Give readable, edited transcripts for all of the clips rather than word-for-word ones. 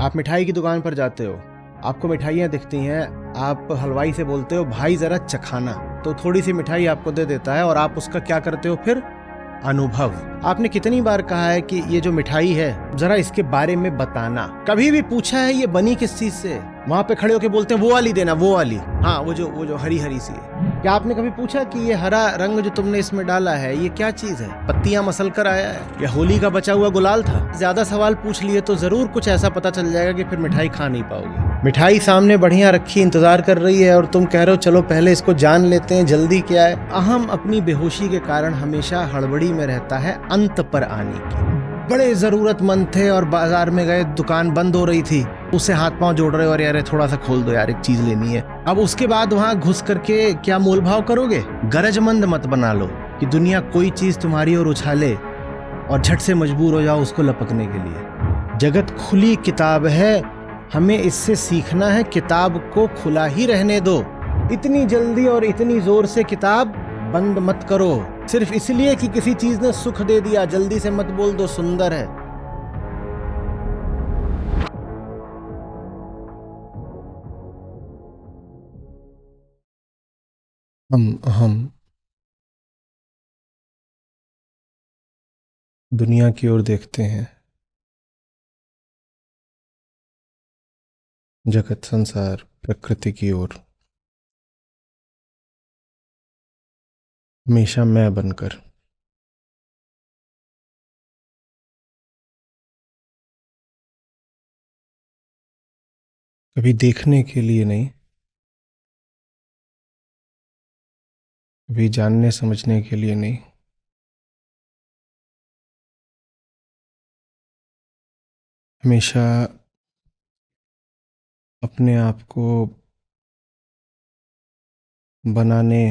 आप मिठाई की दुकान पर जाते हो, आपको मिठाइयाँ दिखती हैं, आप हलवाई से बोलते हो भाई ज़रा चखाना, तो थोड़ी सी मिठाई आपको दे देता है और आप उसका क्या करते हो फिर? अनुभव। आपने कितनी बार कहा है कि ये जो मिठाई है जरा इसके बारे में बताना? कभी भी पूछा है ये बनी किस चीज से? वहां पे खड़े होके बोलते हैं वो वाली देना, वो वाली, हाँ वो जो हरी हरी सी है। क्या आपने कभी पूछा कि ये हरा रंग जो तुमने इसमें डाला है ये क्या चीज है? पत्तियां मसल कर आया है या होली का बचा हुआ गुलाल था? ज्यादा सवाल पूछ लिए तो जरूर कुछ ऐसा पता चल जाएगा कि फिर मिठाई खा नहीं पाओगे। मिठाई सामने बढ़िया रखी इंतजार कर रही है और तुम कह रहे हो चलो पहले इसको जान लेते हैं, जल्दी क्या है। अहम अपनी बेहोशी के कारण हमेशा हड़बड़ी में रहता है अंत पर आने की। बड़े जरूरतमंद थे और बाजार में गए, दुकान बंद हो रही थी, उससे हाथ पांव जोड़ रहे हो और यार थोड़ा सा खोल दो यार, एक चीज लेनी है। अब उसके बाद वहां घुस करके क्या मोल भाव करोगे? गरजमंद मत बना लो कि दुनिया कोई चीज तुम्हारी ओर उछाले और झट से मजबूर हो जाओ उसको लपकने के लिए। जगत खुली किताब है, हमें इससे सीखना है, किताब को खुला ही रहने दो। इतनी जल्दी और इतनी जोर से किताब बंद मत करो सिर्फ इसलिए कि किसी चीज ने सुख दे दिया। जल्दी से मत बोल दो सुंदर है। हम दुनिया की ओर देखते हैं, जगत संसार प्रकृति की ओर, हमेशा मैं बनकर। कभी देखने के लिए नहीं, कभी जानने समझने के लिए नहीं, हमेशा अपने आप को बनाने,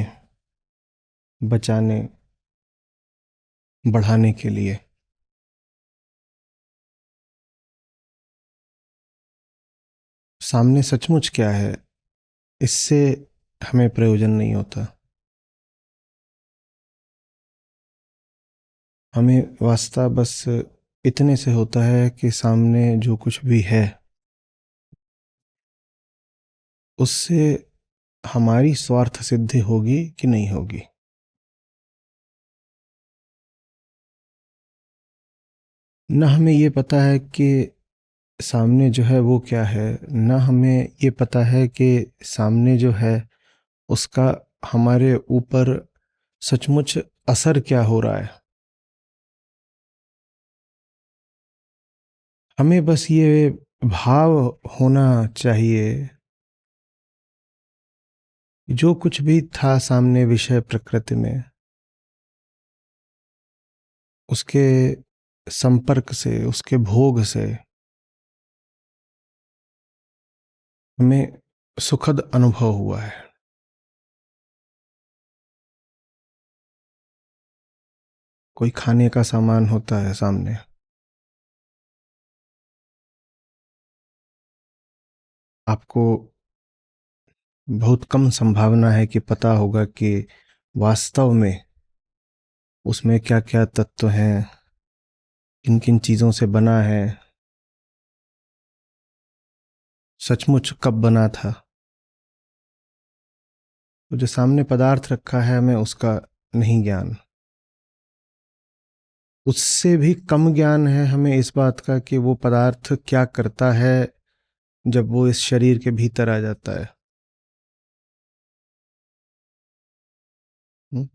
बचाने, बढ़ाने के लिए। सामने सचमुच क्या है इससे हमें प्रयोजन नहीं होता। हमें वास्ता बस इतने से होता है कि सामने जो कुछ भी है उससे हमारी स्वार्थ सिद्धि होगी कि नहीं होगी। न हमें ये पता है कि सामने जो है वो क्या है, न हमें ये पता है कि सामने जो है उसका हमारे ऊपर सचमुच असर क्या हो रहा है। हमें बस ये भाव होना चाहिए, जो कुछ भी था सामने विषय प्रकृति में, उसके संपर्क से, उसके भोग से हमें सुखद अनुभव हुआ है। कोई खाने का सामान होता है सामने, आपको बहुत कम संभावना है कि पता होगा कि वास्तव में उसमें क्या क्या तत्व हैं, किन किन चीज़ों से बना है, सचमुच कब बना था। तो जो सामने पदार्थ रखा है हमें उसका नहीं ज्ञान। उससे भी कम ज्ञान है हमें इस बात का कि वो पदार्थ क्या करता है जब वो इस शरीर के भीतर आ जाता है। हुँ?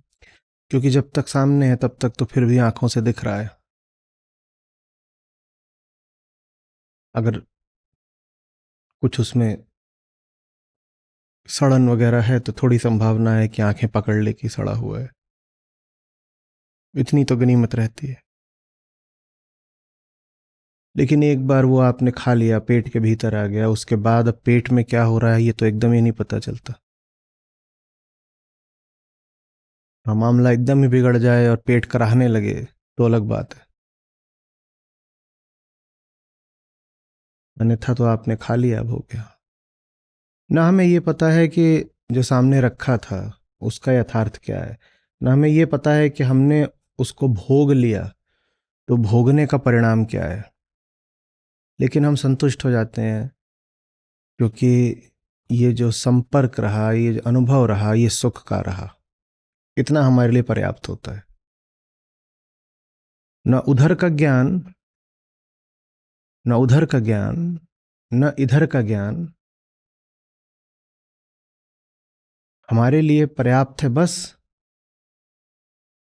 क्योंकि जब तक सामने है तब तक तो फिर भी आंखों से दिख रहा है। अगर कुछ उसमें सड़न वगैरह है तो थोड़ी संभावना है कि आंखें पकड़ ले कि सड़ा हुआ है। इतनी तो गनीमत रहती है। लेकिन एक बार वो आपने खा लिया, पेट के भीतर आ गया, उसके बाद अब पेट में क्या हो रहा है ये तो एकदम ही नहीं पता चलता। हाँ, मामला एकदम ही बिगड़ जाए और पेट कराहने लगे तो अलग बात है। अन्यथा तो आपने खा लिया, अब हो गया। ना हमें ये पता है कि जो सामने रखा था उसका यथार्थ क्या है, ना हमें ये पता है कि हमने उसको भोग लिया तो भोगने का परिणाम क्या है। लेकिन हम संतुष्ट हो जाते हैं, क्योंकि ये जो संपर्क रहा, ये जो अनुभव रहा, ये सुख का रहा, इतना हमारे लिए पर्याप्त होता है। न उधर का ज्ञान, न उधर का ज्ञान, न इधर का ज्ञान हमारे लिए पर्याप्त है, बस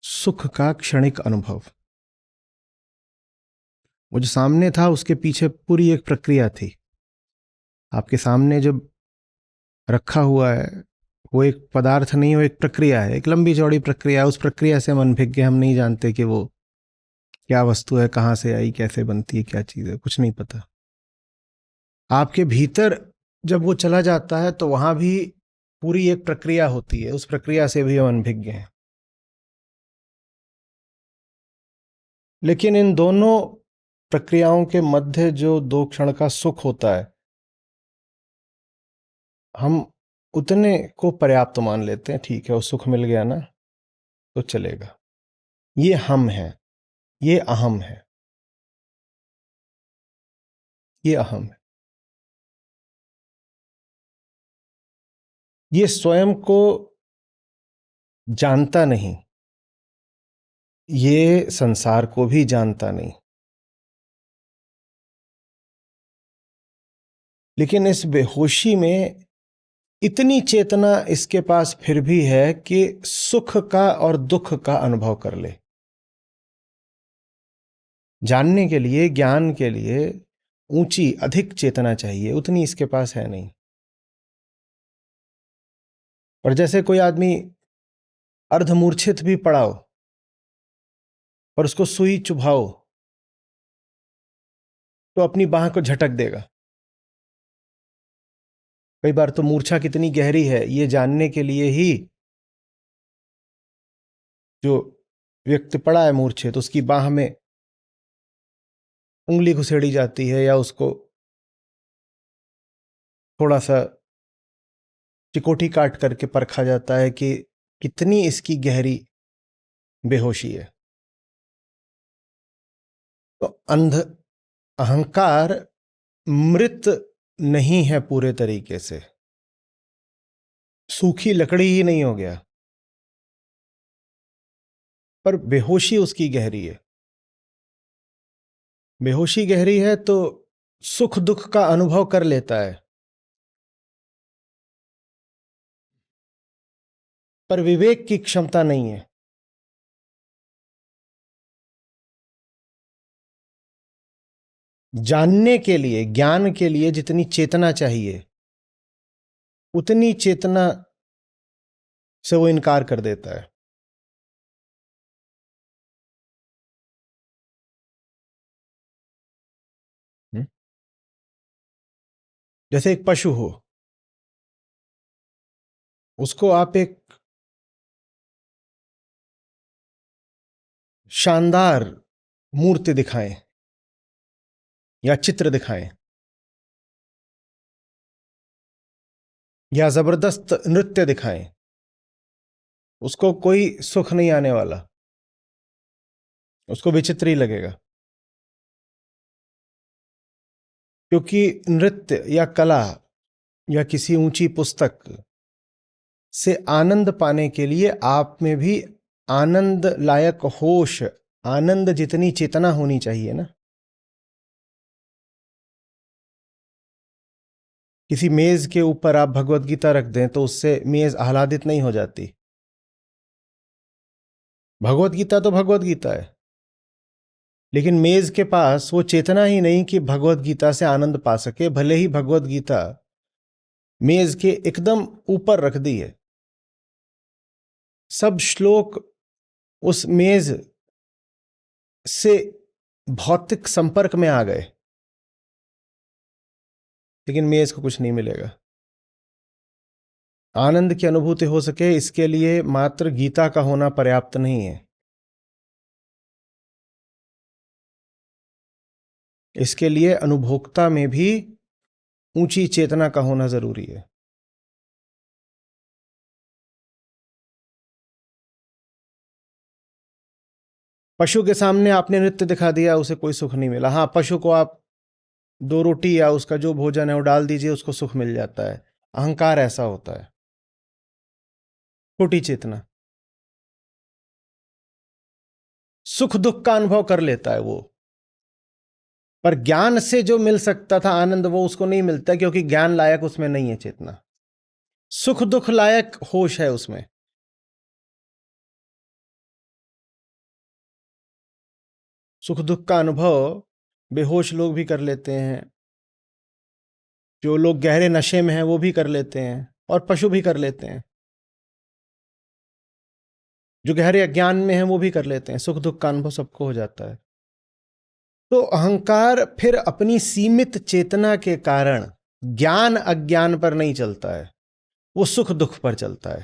सुख का क्षणिक अनुभव। वो जो सामने था उसके पीछे पूरी एक प्रक्रिया थी। आपके सामने जो रखा हुआ है वो एक पदार्थ नहीं, वो एक प्रक्रिया है, एक लंबी चौड़ी प्रक्रिया है। उस प्रक्रिया से हम अनभिज्ञ, हम नहीं जानते कि वो क्या वस्तु है, कहाँ से आई, कैसे बनती है, क्या चीज़ है, कुछ नहीं पता। आपके भीतर जब वो चला जाता है तो वहां भी पूरी एक प्रक्रिया होती है, उस प्रक्रिया से भी हम अनभिज्ञ हैं। लेकिन इन दोनों प्रक्रियाओं के मध्य जो 2 क्षण का सुख होता है, हम उतने को पर्याप्त मान लेते हैं। ठीक है, वो सुख मिल गया ना तो चलेगा। ये हम है, ये अहम है, ये अहम है। ये स्वयं को जानता नहीं, ये संसार को भी जानता नहीं। लेकिन इस बेहोशी में इतनी चेतना इसके पास फिर भी है कि सुख का और दुख का अनुभव कर ले। जानने के लिए, ज्ञान के लिए ऊंची, अधिक चेतना चाहिए, उतनी इसके पास है नहीं। और जैसे कोई आदमी अर्धमूर्छित भी पड़ा हो और उसको सुई चुभाओ तो अपनी बाह को झटक देगा। कई बार तो मूर्छा कितनी गहरी है ये जानने के लिए ही जो व्यक्ति पड़ा है मूर्छित, तो उसकी बाह में उंगली घुसेड़ी जाती है या उसको थोड़ा सा चिकोटी काट करके परखा जाता है कि कितनी इसकी गहरी बेहोशी है। तो अंध अहंकार मृत नहीं है पूरे तरीके से, सूखी लकड़ी ही नहीं हो गया, पर बेहोशी उसकी गहरी है। बेहोशी गहरी है तो सुख दुख का अनुभव कर लेता है, पर विवेक की क्षमता नहीं है। जानने के लिए, ज्ञान के लिए जितनी चेतना चाहिए उतनी चेतना से वो इनकार कर देता है। हम्म? जैसे एक पशु हो, उसको आप एक शानदार मूर्ति दिखाएं या चित्र दिखाएं या जबरदस्त नृत्य दिखाएं, उसको कोई सुख नहीं आने वाला, उसको विचित्र ही लगेगा। क्योंकि नृत्य या कला या किसी ऊंची पुस्तक से आनंद पाने के लिए आप में भी आनंद लायक होश, आनंद जितनी चेतना होनी चाहिए ना। किसी मेज के ऊपर आप भगवत गीता रख दें तो उससे मेज आह्लादित नहीं हो जाती। भगवत गीता तो भगवत गीता है, लेकिन मेज के पास वो चेतना ही नहीं कि भगवत गीता से आनंद पा सके, भले ही भगवत गीता मेज के एकदम ऊपर रख दी है। सब श्लोक उस मेज से भौतिक संपर्क में आ गए, लेकिन मेज को कुछ नहीं मिलेगा। आनंद की अनुभूति हो सके इसके लिए मात्र गीता का होना पर्याप्त नहीं है, इसके लिए अनुभोक्ता में भी ऊंची चेतना का होना जरूरी है। पशु के सामने आपने नृत्य दिखा दिया, उसे कोई सुख नहीं मिला। हाँ, पशु को आप दो रोटी या उसका जो भोजन है वो डाल दीजिए, उसको सुख मिल जाता है। अहंकार ऐसा होता है, छोटी चेतना, सुख दुख का अनुभव कर लेता है वो, पर ज्ञान से जो मिल सकता था आनंद वो उसको नहीं मिलता, क्योंकि ज्ञान लायक उसमें नहीं है चेतना। सुख दुख लायक होश है उसमें। सुख दुख का अनुभव बेहोश लोग भी कर लेते हैं, जो लोग गहरे नशे में हैं वो भी कर लेते हैं, और पशु भी कर लेते हैं, जो गहरे अज्ञान में हैं वो भी कर लेते हैं। सुख दुख का अनुभव सबको हो जाता है। तो अहंकार फिर अपनी सीमित चेतना के कारण ज्ञान अज्ञान पर नहीं चलता है, वो सुख दुख पर चलता है।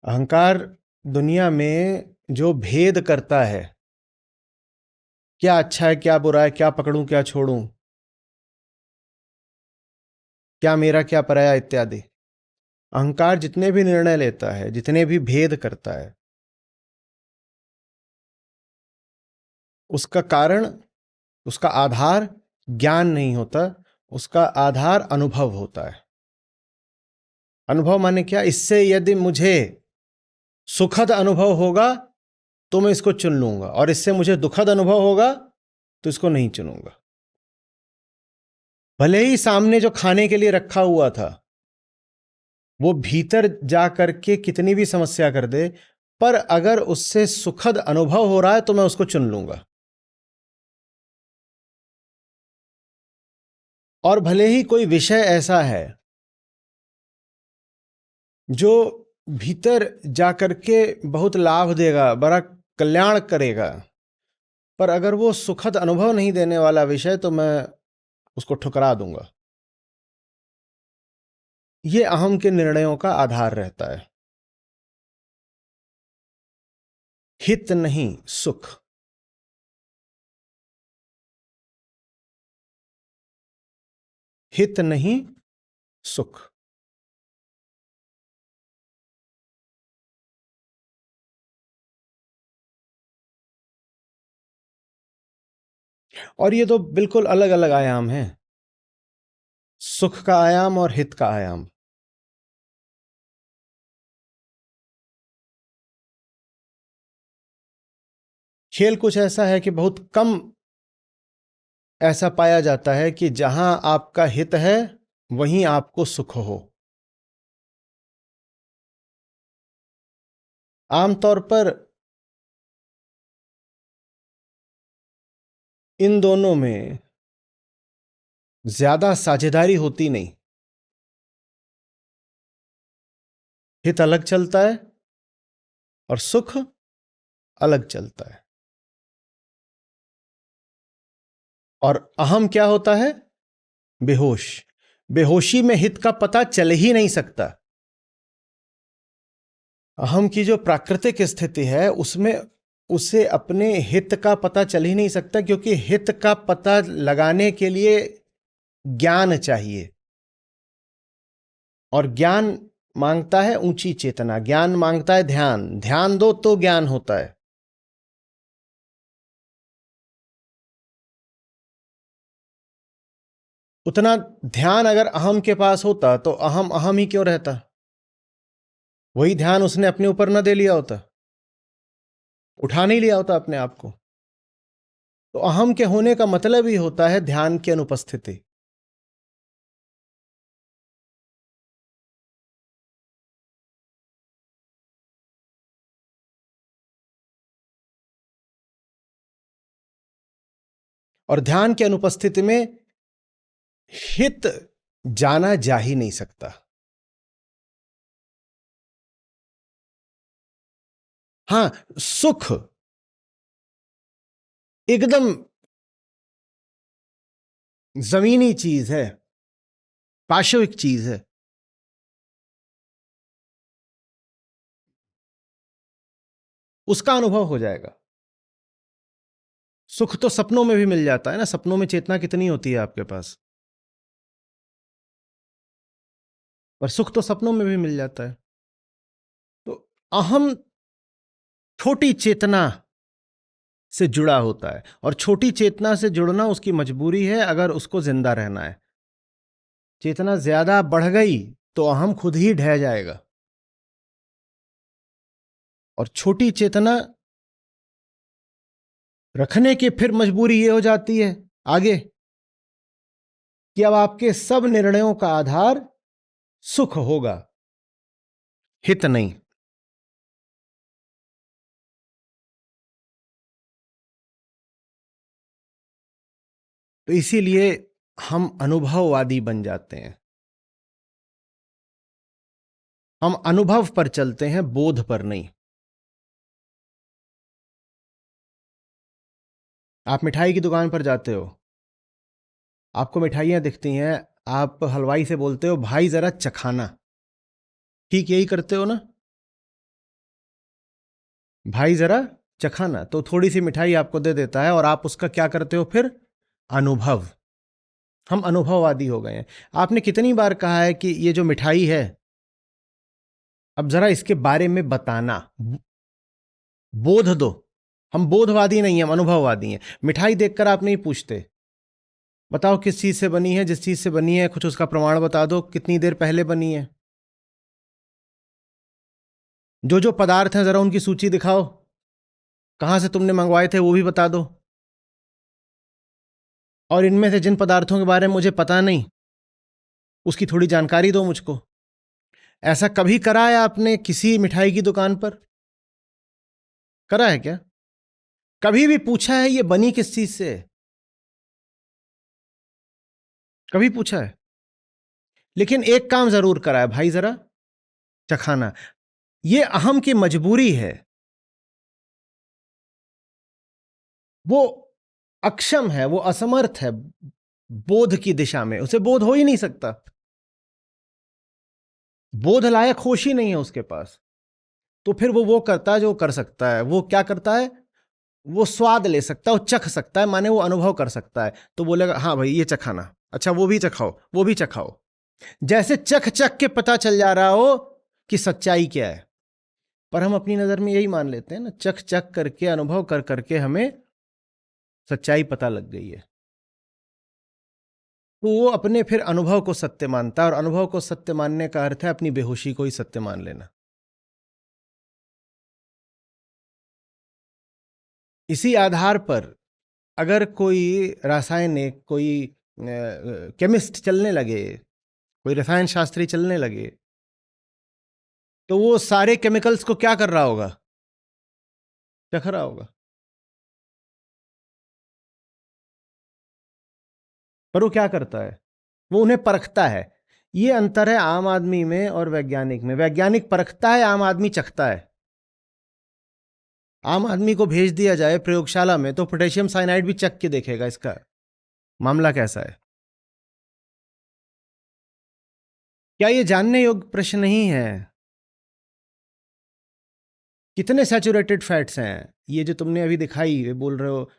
अहंकार दुनिया में जो भेद करता है, क्या अच्छा है क्या बुरा है, क्या पकड़ूं क्या छोड़ूं, क्या मेरा क्या पराया इत्यादि, अहंकार जितने भी निर्णय लेता है, जितने भी भेद करता है, उसका कारण, उसका आधार ज्ञान नहीं होता, उसका आधार अनुभव होता है। अनुभव माने क्या? इससे यदि मुझे सुखद अनुभव होगा तो मैं इसको चुन लूंगा, और इससे मुझे दुखद अनुभव होगा तो इसको नहीं चुनूंगा। भले ही सामने जो खाने के लिए रखा हुआ था वो भीतर जा करके कितनी भी समस्या कर दे, पर अगर उससे सुखद अनुभव हो रहा है तो मैं उसको चुन लूंगा। और भले ही कोई विषय ऐसा है जो भीतर जाकर के बहुत लाभ देगा, बड़ा कल्याण करेगा, पर अगर वो सुखद अनुभव नहीं देने वाला विषय तो मैं उसको ठुकरा दूंगा। ये अहम के निर्णयों का आधार रहता है। हित नहीं सुख, हित नहीं सुख। और ये तो बिल्कुल अलग अलग आयाम हैं, सुख का आयाम और हित का आयाम। खेल कुछ ऐसा है कि बहुत कम ऐसा पाया जाता है कि जहां आपका हित है वहीं आपको सुख हो। आमतौर पर इन दोनों में ज्यादा साझेदारी होती नहीं। हित अलग चलता है और सुख अलग चलता है। और अहम क्या होता है? बेहोश। बेहोशी में हित का पता चल ही नहीं सकता। अहम की जो प्राकृतिक स्थिति है उसमें उसे अपने हित का पता चल ही नहीं सकता, क्योंकि हित का पता लगाने के लिए ज्ञान चाहिए, और ज्ञान मांगता है ऊंची चेतना, ज्ञान मांगता है ध्यान। ध्यान दो तो ज्ञान होता है। उतना ध्यान अगर अहम के पास होता तो अहम अहम ही क्यों रहता? वही ध्यान उसने अपने ऊपर न दे लिया होता, उठा नहीं लिया होता अपने आप को। तो अहम के होने का मतलब ही होता है ध्यान की अनुपस्थिति। और ध्यान की अनुपस्थिति में हित जाना जा ही नहीं सकता। हां, सुख एकदम जमीनी चीज है, पाशविक चीज है। उसका अनुभव हो जाएगा। सुख तो सपनों में भी मिल जाता है ना। सपनों में चेतना कितनी होती है आपके पास, पर सुख तो सपनों में भी मिल जाता है। तो अहम छोटी चेतना से जुड़ा होता है, और छोटी चेतना से जुड़ना उसकी मजबूरी है अगर उसको जिंदा रहना है। चेतना ज्यादा बढ़ गई तो अहम खुद ही ढह जाएगा, और छोटी चेतना रखने की फिर मजबूरी ये हो जाती है आगे कि अब आपके सब निर्णयों का आधार सुख होगा, हित नहीं। तो इसीलिए हम अनुभववादी बन जाते हैं। हम अनुभव पर चलते हैं, बोध पर नहीं। आप मिठाई की दुकान पर जाते हो, आपको मिठाइयां दिखती हैं, आप हलवाई से बोलते हो भाई जरा चखाना। ठीक यही करते हो ना? भाई जरा चखाना, तो थोड़ी सी मिठाई आपको दे देता है और आप उसका क्या करते हो फिर? अनुभव। हम अनुभववादी हो गए हैं। आपने कितनी बार कहा है कि ये जो मिठाई है, अब जरा इसके बारे में बताना, बोध दो। हम बोधवादी नहीं, हम अनुभववादी हैं। मिठाई देखकर आप नहीं पूछते बताओ किस चीज से बनी है, जिस चीज से बनी है कुछ उसका प्रमाण बता दो, कितनी देर पहले बनी है। जो जो पदार्थ हैं जरा उनकी सूची दिखाओ, कहां से तुमने मंगवाए थे वो भी बता दो, और इनमें से जिन पदार्थों के बारे में मुझे पता नहीं उसकी थोड़ी जानकारी दो मुझको। ऐसा कभी करा है आपने किसी मिठाई की दुकान पर? करा है क्या? कभी भी पूछा है ये बनी किस चीज से है? कभी पूछा है? लेकिन एक काम जरूर करा है, भाई जरा चखाना। ये अहम की मजबूरी है, वो अक्षम है, वो असमर्थ है बोध की दिशा में, उसे बोध हो ही नहीं सकता। बोध लायक होश ही नहीं है उसके पास। तो फिर वो करता है जो कर सकता है। वो क्या करता है? वो स्वाद ले सकता है, वो चख सकता है, माने वो अनुभव कर सकता है। तो बोलेगा हाँ भाई ये चखाना, अच्छा वो भी चखाओ, वो भी चखाओ। जैसे चख चख के पता चल जा रहा हो कि सच्चाई क्या है। पर हम अपनी नजर में यही मान लेते हैं ना, चख चख करके अनुभव कर करके हमें सच्चाई पता लग गई है। तो वो अपने फिर अनुभव को सत्य मानता है, और अनुभव को सत्य मानने का अर्थ है अपनी बेहोशी को ही सत्य मान लेना। इसी आधार पर अगर कोई रासायनिक, कोई केमिस्ट चलने लगे, कोई रसायन शास्त्री चलने लगे, तो वो सारे केमिकल्स को क्या कर रहा होगा? चख रहा होगा। पर वो क्या करता है? वो उन्हें परखता है। ये अंतर है आम आदमी में और वैज्ञानिक में। वैज्ञानिक परखता है, आम आदमी चखता है। आम आदमी को भेज दिया जाए प्रयोगशाला में तो पोटेशियम साइनाइड भी चख के देखेगा इसका मामला कैसा है। क्या ये जानने योग्य प्रश्न नहीं है? कितने सैचुरेटेड फैट्स हैं ये जो तुमने अभी दिखाई, ये बोल रहे हो?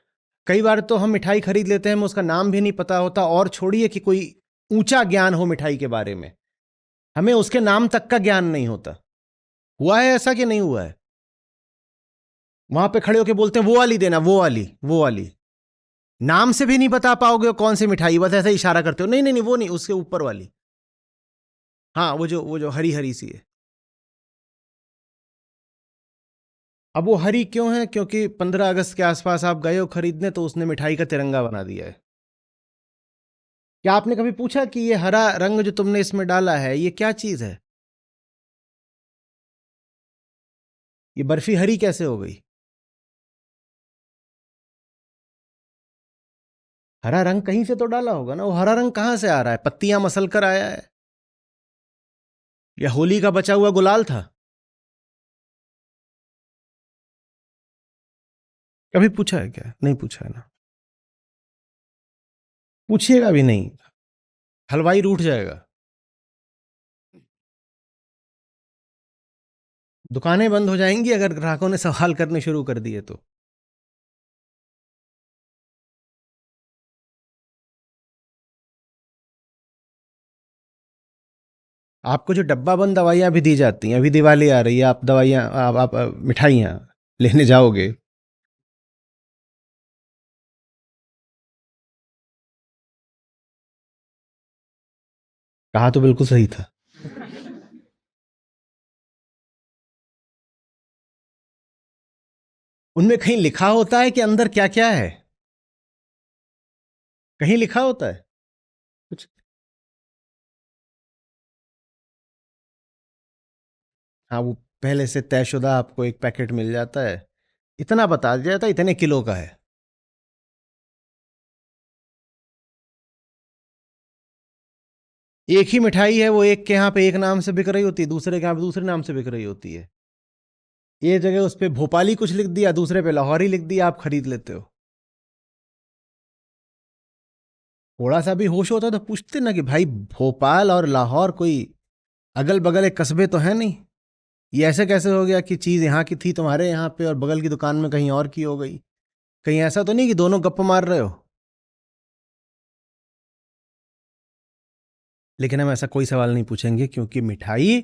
कई बार तो हम मिठाई खरीद लेते हैं, हमें उसका नाम भी नहीं पता होता, और छोड़िए कि कोई ऊंचा ज्ञान हो मिठाई के बारे में, हमें उसके नाम तक का ज्ञान नहीं होता। हुआ है ऐसा कि नहीं हुआ है? वहां पे खड़े होके बोलते हैं वो वाली देना, वो वाली, वो वाली। नाम से भी नहीं बता पाओगे कौन सी मिठाई, बस ऐसा इशारा करते हो नहीं नहीं नहीं वो नहीं, उसके ऊपर वाली। हाँ वो जो हरी हरी सी है। अब वो हरी क्यों है? क्योंकि 15 अगस्त के आसपास आप गए हो खरीदने तो उसने मिठाई का तिरंगा बना दिया है। क्या आपने कभी पूछा कि ये हरा रंग जो तुमने इसमें डाला है ये क्या चीज है? ये बर्फी हरी कैसे हो गई? हरा रंग कहीं से तो डाला होगा ना। वो हरा रंग कहां से आ रहा है? पत्तियां मसल कर आया है, या होली का बचा हुआ गुलाल था? कभी पूछा है क्या? नहीं पूछा है ना। पूछिएगा भी नहीं, हलवाई रूठ जाएगा। दुकानें बंद हो जाएंगी अगर ग्राहकों ने सवाल करने शुरू कर दिए तो। आपको जो डब्बा बंद दवाइयाँ भी दी जाती हैं, अभी दिवाली आ रही है, आप दवाइयाँ, आप मिठाइयाँ लेने जाओगे, कहा तो बिल्कुल सही था। उनमें कहीं लिखा होता है कि अंदर क्या क्या है? कहीं लिखा होता है कुछ? हाँ, वो पहले से तयशुदा आपको एक पैकेट मिल जाता है, इतना बता दिया जाता है, इतने किलो का है। एक ही मिठाई है, वो एक के यहाँ पे एक नाम से बिक रही होती है, दूसरे के यहाँ पे दूसरे नाम से बिक रही होती है। ये जगह उस पे भोपाली कुछ लिख दिया, दूसरे पे लाहौरी लिख दिया, आप खरीद लेते हो। थोड़ा सा भी होश होता तो पूछते ना कि भाई भोपाल और लाहौर कोई अगल बगल एक कस्बे तो है नहीं। ये ऐसे कैसे हो गया कि चीज यहाँ की थी तुम्हारे यहाँ पे और बगल की दुकान में कहीं और की हो गई? कहीं ऐसा तो नहीं कि दोनों गप्प मार रहे हो? लेकिन हम ऐसा कोई सवाल नहीं पूछेंगे, क्योंकि मिठाई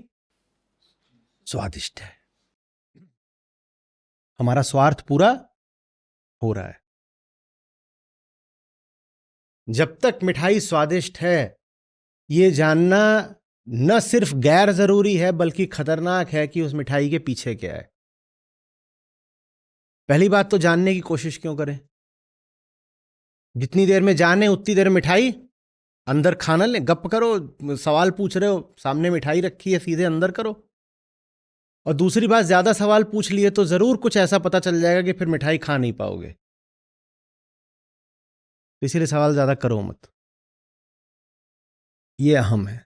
स्वादिष्ट है। हमारा स्वार्थ पूरा हो रहा है। जब तक मिठाई स्वादिष्ट है, ये जानना न सिर्फ गैर जरूरी है बल्कि खतरनाक है कि उस मिठाई के पीछे क्या है। पहली बात तो जानने की कोशिश क्यों करें? जितनी देर में जाने उतनी देर मिठाई अंदर खाना ले, गप करो। सवाल पूछ रहे हो, सामने मिठाई रखी है, सीधे अंदर करो। और दूसरी बात, ज्यादा सवाल पूछ लिए तो जरूर कुछ ऐसा पता चल जाएगा कि फिर मिठाई खा नहीं पाओगे। तो इसीलिए सवाल ज्यादा करो मत। ये अहम है।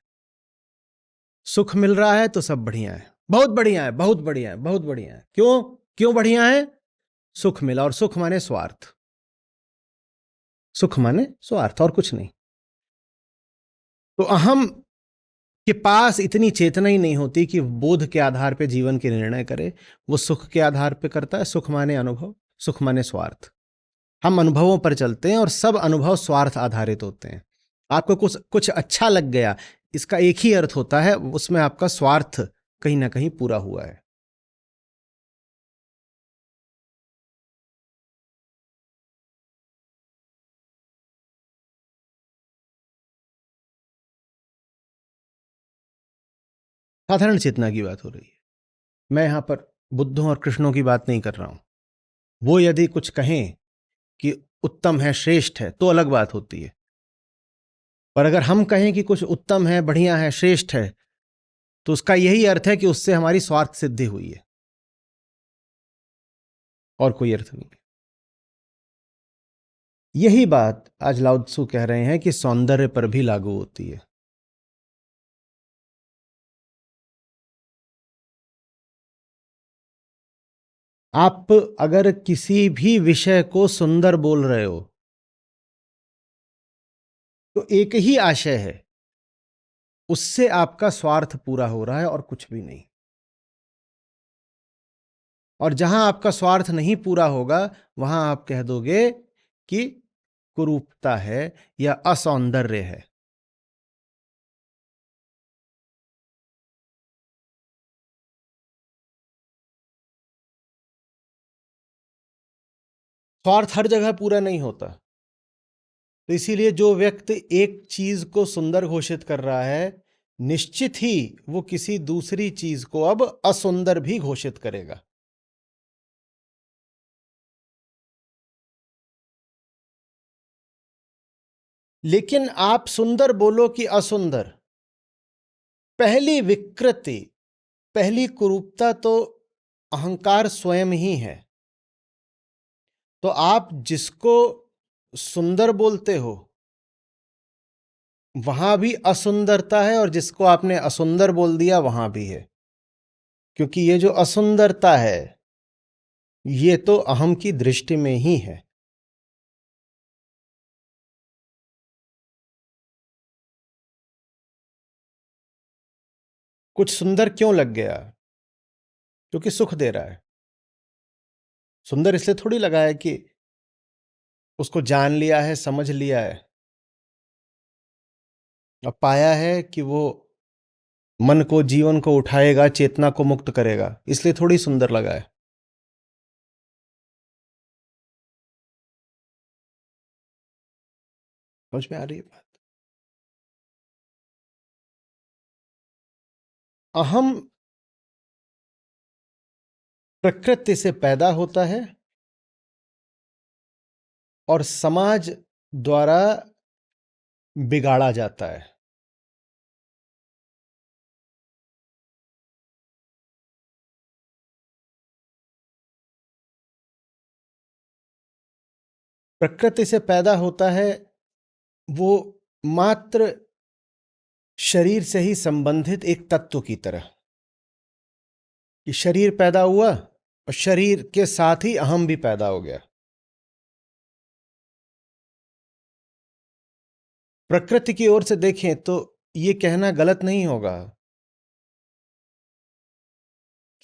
सुख मिल रहा है तो सब बढ़िया है, बहुत बढ़िया है, बहुत बढ़िया है, बहुत बढ़िया है। क्यों? क्यों बढ़िया है? सुख मिला, और सुख माने स्वार्थ। सुख माने स्वार्थ और कुछ नहीं। तो अहम के पास इतनी चेतना ही नहीं होती कि बोध के आधार पर जीवन के निर्णय करे। वो सुख के आधार पर करता है। सुख माने अनुभव, सुख माने स्वार्थ। हम अनुभवों पर चलते हैं और सब अनुभव स्वार्थ आधारित होते हैं। आपको कुछ कुछ अच्छा लग गया, इसका एक ही अर्थ होता है, उसमें आपका स्वार्थ कहीं ना कहीं पूरा हुआ है। साधारण चेतना की बात हो रही है। मैं यहां पर बुद्धों और कृष्णों की बात नहीं कर रहा हूं। वो यदि कुछ कहें कि उत्तम है, श्रेष्ठ है, तो अलग बात होती है। पर अगर हम कहें कि कुछ उत्तम है, बढ़िया है, श्रेष्ठ है, तो उसका यही अर्थ है कि उससे हमारी स्वार्थ सिद्धि हुई है, और कोई अर्थ नहीं। यही बात आज लाओ त्सु कह रहे हैं कि सौंदर्य पर भी लागू होती है। आप अगर किसी भी विषय को सुंदर बोल रहे हो तो एक ही आशय है, उससे आपका स्वार्थ पूरा हो रहा है और कुछ भी नहीं। और जहां आपका स्वार्थ नहीं पूरा होगा, वहां आप कह दोगे कि कुरूपता है या असौंदर्य है। स्वार्थ हर जगह पूरा नहीं होता। तो इसीलिए जो व्यक्ति एक चीज को सुंदर घोषित कर रहा है, निश्चित ही वो किसी दूसरी चीज को अब असुंदर भी घोषित करेगा। लेकिन आप सुंदर बोलो कि असुंदर, पहली विकृति, पहली कुरूपता तो अहंकार स्वयं ही है। तो आप जिसको सुंदर बोलते हो, वहां भी असुंदरता है, और जिसको आपने असुंदर बोल दिया वहां भी है। क्योंकि ये जो असुंदरता है, ये तो अहम की दृष्टि में ही है। कुछ सुंदर क्यों लग गया? क्योंकि सुख दे रहा है। सुंदर इसलिए थोड़ी लगा है कि उसको जान लिया है, समझ लिया है, अब पाया है कि वो मन को, जीवन को उठाएगा, चेतना को मुक्त करेगा, इसलिए थोड़ी सुंदर लगा है। समझ में आ रही है बात? अहम प्रकृति से पैदा होता है और समाज द्वारा बिगाड़ा जाता है। प्रकृति से पैदा होता है वो मात्र शरीर से ही संबंधित एक तत्व की तरह कि शरीर पैदा हुआ और शरीर के साथ ही अहम भी पैदा हो गया। प्रकृति की ओर से देखें तो ये कहना गलत नहीं होगा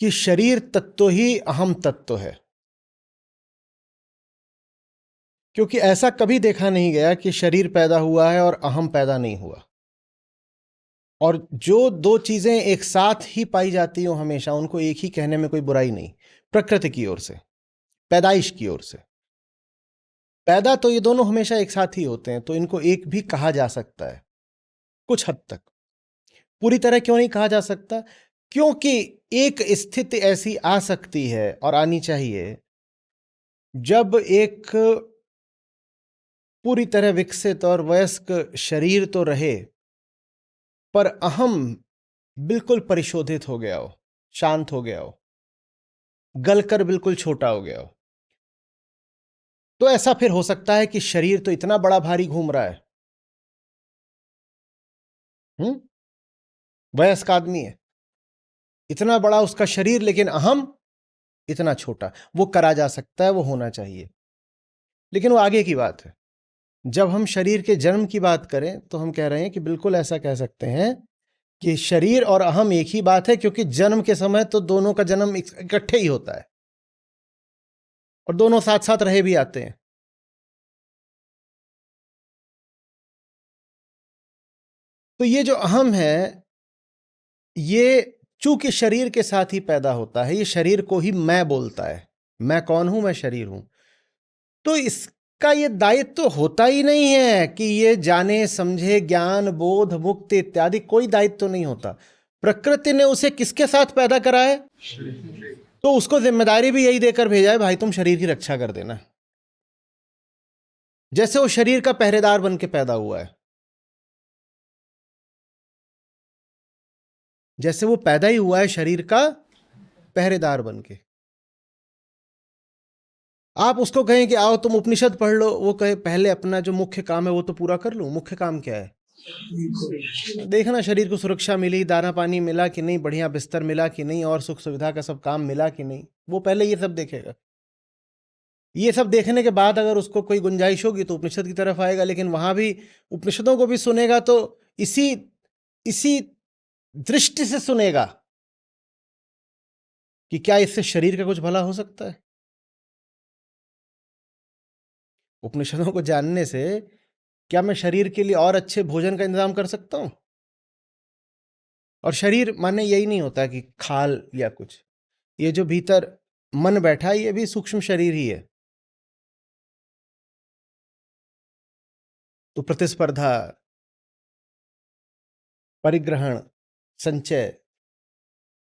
कि शरीर तत्व ही अहम तत्व है, क्योंकि ऐसा कभी देखा नहीं गया कि शरीर पैदा हुआ है और अहम पैदा नहीं हुआ। और जो दो चीजें एक साथ ही पाई जाती हो हमेशा, उनको एक ही कहने में कोई बुराई नहीं। प्रकृति की ओर से, पैदाइश की ओर से पैदा तो ये दोनों हमेशा एक साथ ही होते हैं, तो इनको एक भी कहा जा सकता है कुछ हद तक। पूरी तरह क्यों नहीं कहा जा सकता? क्योंकि एक स्थिति ऐसी आ सकती है और आनी चाहिए जब एक पूरी तरह विकसित और वयस्क शरीर तो रहे, पर अहम बिल्कुल परिशोधित हो गया हो, शांत हो गया हो, गलकर बिल्कुल छोटा हो गया हो। तो ऐसा फिर हो सकता है कि शरीर तो इतना बड़ा भारी घूम रहा है, वयस्क आदमी है, इतना बड़ा उसका शरीर, लेकिन अहम इतना छोटा। वो करा जा सकता है, वो होना चाहिए, लेकिन वो आगे की बात है। जब हम शरीर के जन्म की बात करें तो हम कह रहे हैं कि बिल्कुल ऐसा कह सकते हैं कि शरीर और अहम एक ही बात है, क्योंकि जन्म के समय तो दोनों का जन्म इकट्ठे ही होता है और दोनों साथ साथ रहे भी आते हैं। तो ये जो अहम है, ये चूंकि शरीर के साथ ही पैदा होता है, ये शरीर को ही मैं बोलता है, मैं कौन हूं, मैं शरीर हूं। तो इसका ये दायित्व तो होता ही नहीं है कि ये जाने समझे, ज्ञान बोध मुक्ति इत्यादि कोई दायित्व तो नहीं होता। प्रकृति ने उसे किसके साथ पैदा करा है? तो उसको जिम्मेदारी भी यही देकर भेजा है, भाई तुम शरीर की रक्षा कर देना। जैसे वो शरीर का पहरेदार बन के पैदा हुआ है, जैसे वो पैदा ही हुआ है शरीर का पहरेदार बन के। आप उसको कहें कि आओ तुम उपनिषद पढ़ लो, वो कहे पहले अपना जो मुख्य काम है वो तो पूरा कर लूं। मुख्य काम क्या है? देखना शरीर को सुरक्षा मिली, दाना पानी मिला कि नहीं, बढ़िया बिस्तर मिला कि नहीं, और सुख सुविधा का सब काम मिला कि नहीं। वो पहले ये सब देखेगा। ये सब देखने के बाद अगर उसको कोई गुंजाइश होगी तो उपनिषद की तरफ आएगा, लेकिन वहां भी उपनिषदों को भी सुनेगा तो इसी इसी दृष्टि से सुनेगा कि क्या इससे शरीर का कुछ भला हो सकता है। उपनिषदों को जानने से क्या मैं शरीर के लिए और अच्छे भोजन का इंतजाम कर सकता हूं? और शरीर माने यही नहीं होता कि खाल या कुछ, ये जो भीतर मन बैठा है ये भी सूक्ष्म शरीर ही है। तो प्रतिस्पर्धा, परिग्रहण, संचय,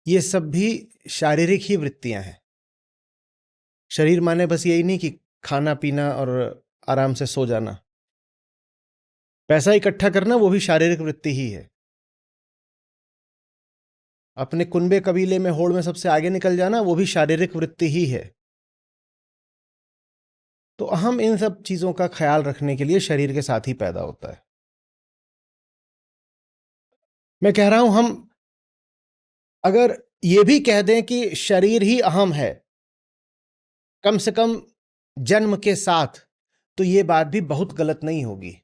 ये सब भी शारीरिक ही वृत्तियां हैं। शरीर माने बस यही नहीं कि खाना पीना और आराम से सो जाना। पैसा इकट्ठा करना वो भी शारीरिक वृत्ति ही है। अपने कुनबे कबीले में होड़ में सबसे आगे निकल जाना वो भी शारीरिक वृत्ति ही है। तो हम इन सब चीजों का ख्याल रखने के लिए शरीर के साथ ही पैदा होता है। मैं कह रहा हूं हम अगर ये भी कह दें कि शरीर ही अहम है, कम से कम जन्म के साथ, तो ये बात भी बहुत गलत नहीं होगी।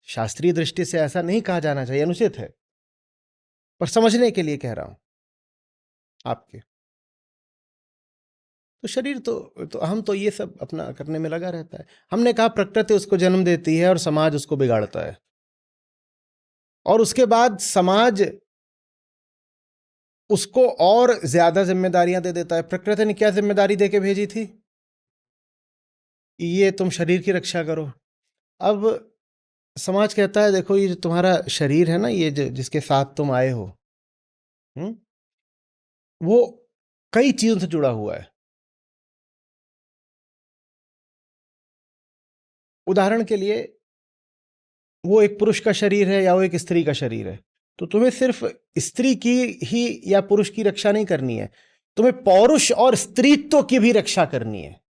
शास्त्रीय दृष्टि से ऐसा नहीं कहा जाना चाहिए, अनुचित है, पर समझने के लिए कह रहा हूं आपके। तो शरीर तो हम तो ये सब अपना करने में लगा रहता है। हमने कहा प्रकृति उसको जन्म देती है और समाज उसको बिगाड़ता है, और उसके बाद समाज उसको और ज्यादा जिम्मेदारियां दे देता है। प्रकृति ने क्या जिम्मेदारी देके भेजी थी? ये तुम शरीर की रक्षा करो। अब समाज कहता है देखो ये जो तुम्हारा शरीर है ना, ये जिसके साथ तुम आए हो, हम्म, वो कई चीजों से जुड़ा हुआ है। उदाहरण के लिए, वो एक पुरुष का शरीर है या वो एक स्त्री का शरीर है, तो तुम्हें सिर्फ स्त्री की ही या पुरुष की रक्षा नहीं करनी है, तुम्हें पौरुष और स्त्रीत्व की भी रक्षा करनी है।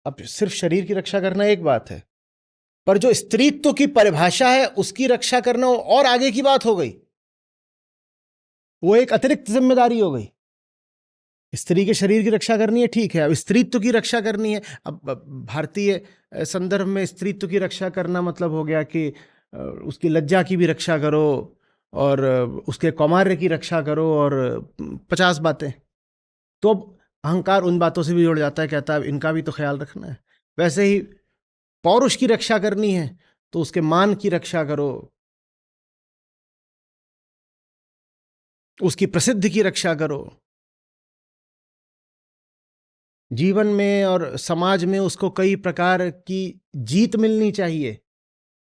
अब सिर्फ शरीर की रक्षा करना एक बात है, पर जो स्त्रीत्व की परिभाषा है उसकी रक्षा करना और आगे की बात हो गई। वो एक अतिरिक्त जिम्मेदारी हो गई। स्त्री के शरीर की रक्षा करनी है, ठीक है, अब स्त्रीत्व की रक्षा करनी है। अब भारतीय संदर्भ में स्त्रीत्व की रक्षा करना मतलब हो गया कि उसकी लज्जा की भी रक्षा करो, और उसके कौमार्य की रक्षा करो, और 50 बातें। तो अब अहंकार उन बातों से भी जुड़ जाता है, कहता है इनका भी तो ख्याल रखना है। वैसे ही पौरुष की रक्षा करनी है तो उसके मान की रक्षा करो, उसकी प्रसिद्धि की रक्षा करो, जीवन में और समाज में उसको कई प्रकार की जीत मिलनी चाहिए,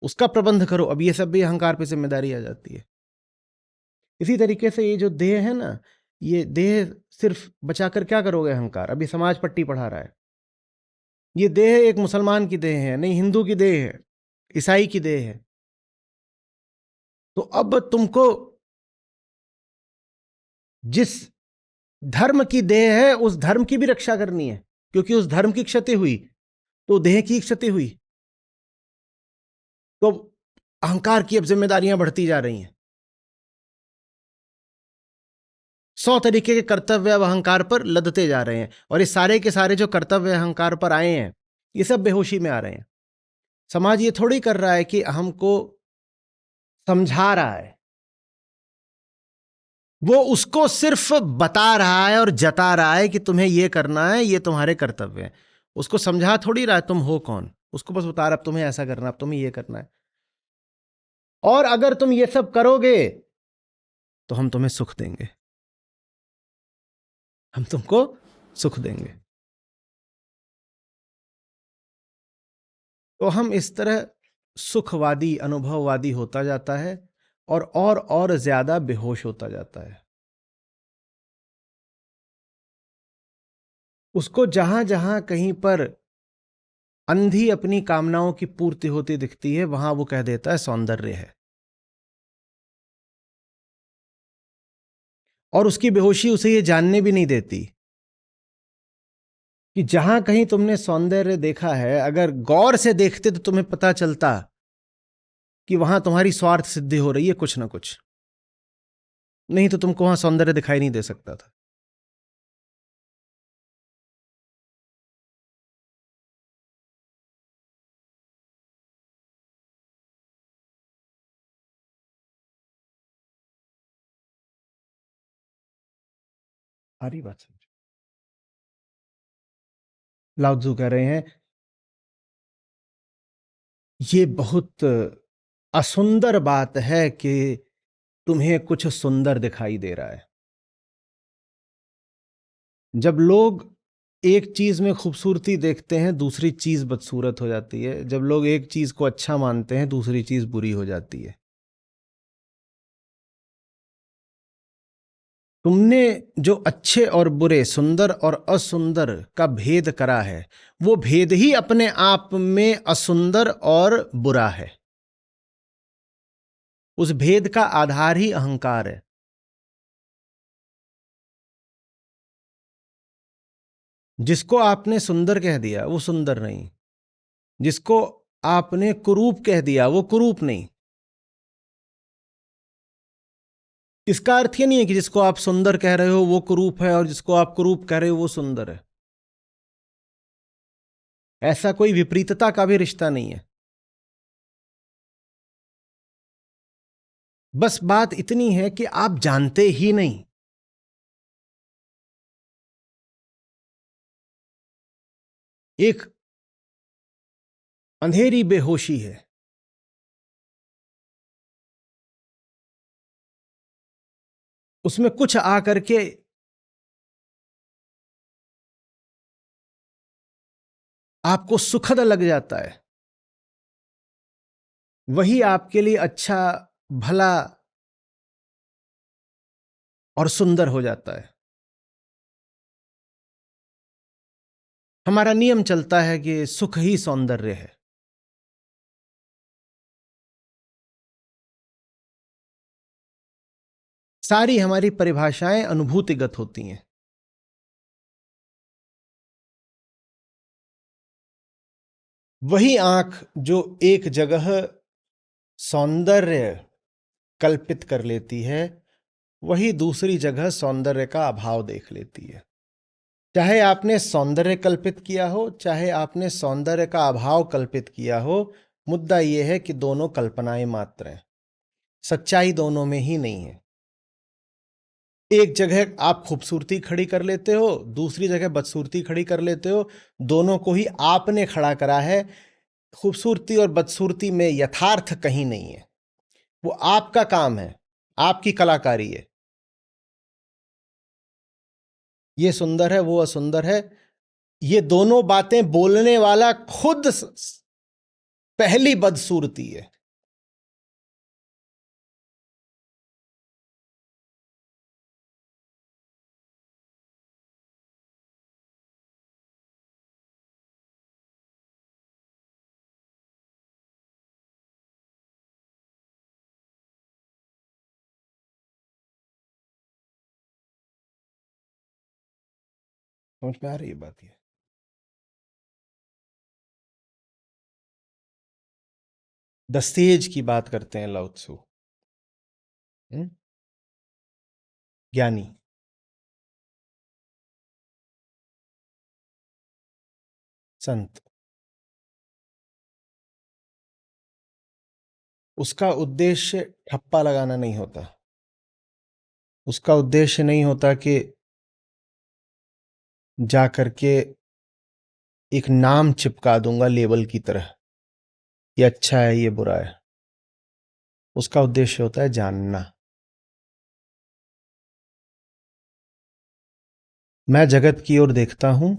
उसका प्रबंध करो। अब ये सब भी अहंकार पे जिम्मेदारी आ जाती है। इसी तरीके से ये जो देह है ना, ये देह सिर्फ बचाकर क्या करोगे अहंकार? अभी समाज पट्टी पढ़ा रहा है, ये देह एक मुसलमान की देह है नहीं, हिंदू की देह है, ईसाई की देह है। तो अब तुमको जिस धर्म की देह है उस धर्म की भी रक्षा करनी है, क्योंकि उस धर्म की क्षति हुई तो देह की क्षति हुई। तो अहंकार की अब जिम्मेदारियां बढ़ती जा रही हैं। 100 तरीके के कर्तव्य अब अहंकार पर लदते जा रहे हैं, और ये सारे के सारे जो कर्तव्य अहंकार पर आए हैं, ये सब बेहोशी में आ रहे हैं। समाज ये थोड़ी कर रहा है कि हमको समझा रहा है, वो उसको सिर्फ बता रहा है और जता रहा है कि तुम्हें ये करना है, ये तुम्हारे कर्तव्य है। उसको समझा थोड़ी रहा है तुम हो कौन, उसको बस बता रहा अब तुम्हें ऐसा करना, अब तुम्हें ये करना है, और अगर तुम ये सब करोगे तो हम तुम्हें सुख देंगे, हम तुमको सुख देंगे। तो हम इस तरह सुखवादी, अनुभववादी होता जाता है, और ज्यादा बेहोश होता जाता है। उसको जहां जहां कहीं पर अंधी अपनी कामनाओं की पूर्ति होती दिखती है, वहां वो कह देता है सौंदर्य है। और उसकी बेहोशी उसे ये जानने भी नहीं देती कि जहां कहीं तुमने सौंदर्य देखा है, अगर गौर से देखते तो तुम्हें पता चलता कि वहां तुम्हारी स्वार्थ सिद्धि हो रही है कुछ ना कुछ, नहीं तो तुमको वहां सौंदर्य दिखाई नहीं दे सकता था। सारी बात समझो। लाओ त्जू कह रहे हैं ये बहुत असुंदर बात है कि तुम्हें कुछ सुंदर दिखाई दे रहा है। जब लोग एक चीज में खूबसूरती देखते हैं, दूसरी चीज बदसूरत हो जाती है। जब लोग एक चीज को अच्छा मानते हैं, दूसरी चीज बुरी हो जाती है। तुमने जो अच्छे और बुरे, सुंदर और असुंदर का भेद करा है, वो भेद ही अपने आप में असुंदर और बुरा है। उस भेद का आधार ही अहंकार है। जिसको आपने सुंदर कह दिया वो सुंदर नहीं, जिसको आपने कुरूप कह दिया वो कुरूप नहीं। इसका अर्थ ये नहीं है कि जिसको आप सुंदर कह रहे हो वो कुरूप है और जिसको आप कुरूप कह रहे हो वो सुंदर है। ऐसा कोई विपरीतता का भी रिश्ता नहीं है। बस बात इतनी है कि आप जानते ही नहीं। एक अंधेरी बेहोशी है। उसमें कुछ आकर के आपको सुखद लग जाता है, वही आपके लिए अच्छा, भला और सुंदर हो जाता है। हमारा नियम चलता है कि सुख ही सौंदर्य है। सारी हमारी परिभाषाएं अनुभूतिगत होती हैं। वही आंख जो एक जगह सौंदर्य कल्पित कर लेती है, वही दूसरी जगह सौंदर्य का अभाव देख लेती है। चाहे आपने सौंदर्य कल्पित किया हो, चाहे आपने सौंदर्य का अभाव कल्पित किया हो, मुद्दा यह है कि दोनों कल्पनाएं मात्र हैं, सच्चाई दोनों में ही नहीं है। एक जगह आप खूबसूरती खड़ी कर लेते हो, दूसरी जगह बदसूरती खड़ी कर लेते हो, दोनों को ही आपने खड़ा करा है। खूबसूरती और बदसूरती में यथार्थ कहीं नहीं है, वो आपका काम है, आपकी कलाकारी है। ये सुंदर है, वो असुंदर है, ये दोनों बातें बोलने वाला खुद पहली बदसूरती है। समझ में आ रही है बात? ये दस्तेज की बात करते हैं लाओ त्सु, ज्ञानी। संत। उसका उद्देश्य ठप्पा लगाना नहीं होता, उसका उद्देश्य नहीं होता कि जा करके एक नाम चिपका दूंगा लेबल की तरह, ये अच्छा है ये बुरा है। उसका उद्देश्य होता है जानना। मैं जगत की ओर देखता हूं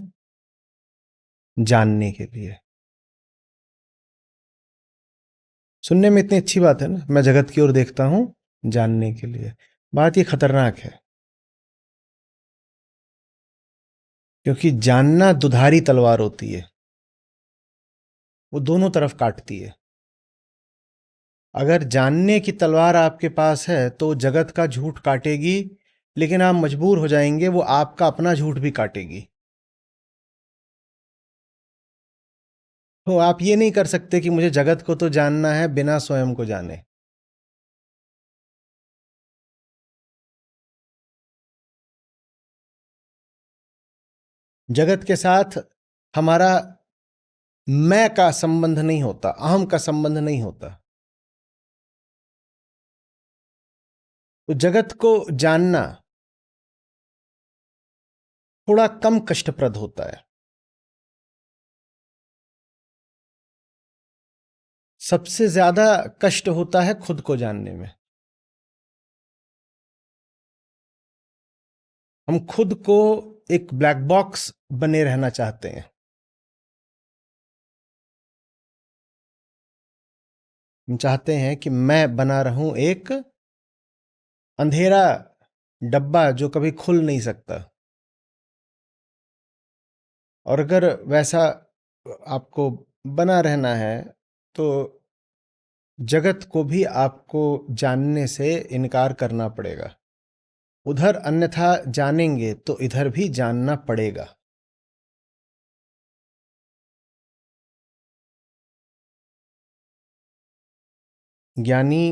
जानने के लिए। सुनने में इतनी अच्छी बात है ना, मैं जगत की ओर देखता हूं जानने के लिए। बात ये खतरनाक है, क्योंकि जानना दुधारी तलवार होती है, वो दोनों तरफ काटती है। अगर जानने की तलवार आपके पास है तो जगत का झूठ काटेगी, लेकिन आप मजबूर हो जाएंगे वो आपका अपना झूठ भी काटेगी। तो आप ये नहीं कर सकते कि मुझे जगत को तो जानना है बिना स्वयं को जाने। जगत के साथ हमारा मैं का संबंध नहीं होता, अहम का संबंध नहीं होता। तो जगत को जानना थोड़ा कम कष्टप्रद होता है। सबसे ज्यादा कष्ट होता है खुद को जानने में। हम खुद को एक ब्लैक बॉक्स बने रहना चाहते हैं। हम चाहते हैं कि मैं बना रहूं एक अंधेरा डब्बा जो कभी खुल नहीं सकता। और अगर वैसा आपको बना रहना है तो जगत को भी आपको जानने से इनकार करना पड़ेगा। उधर अन्यथा जानेंगे तो इधर भी जानना पड़ेगा। ज्ञानी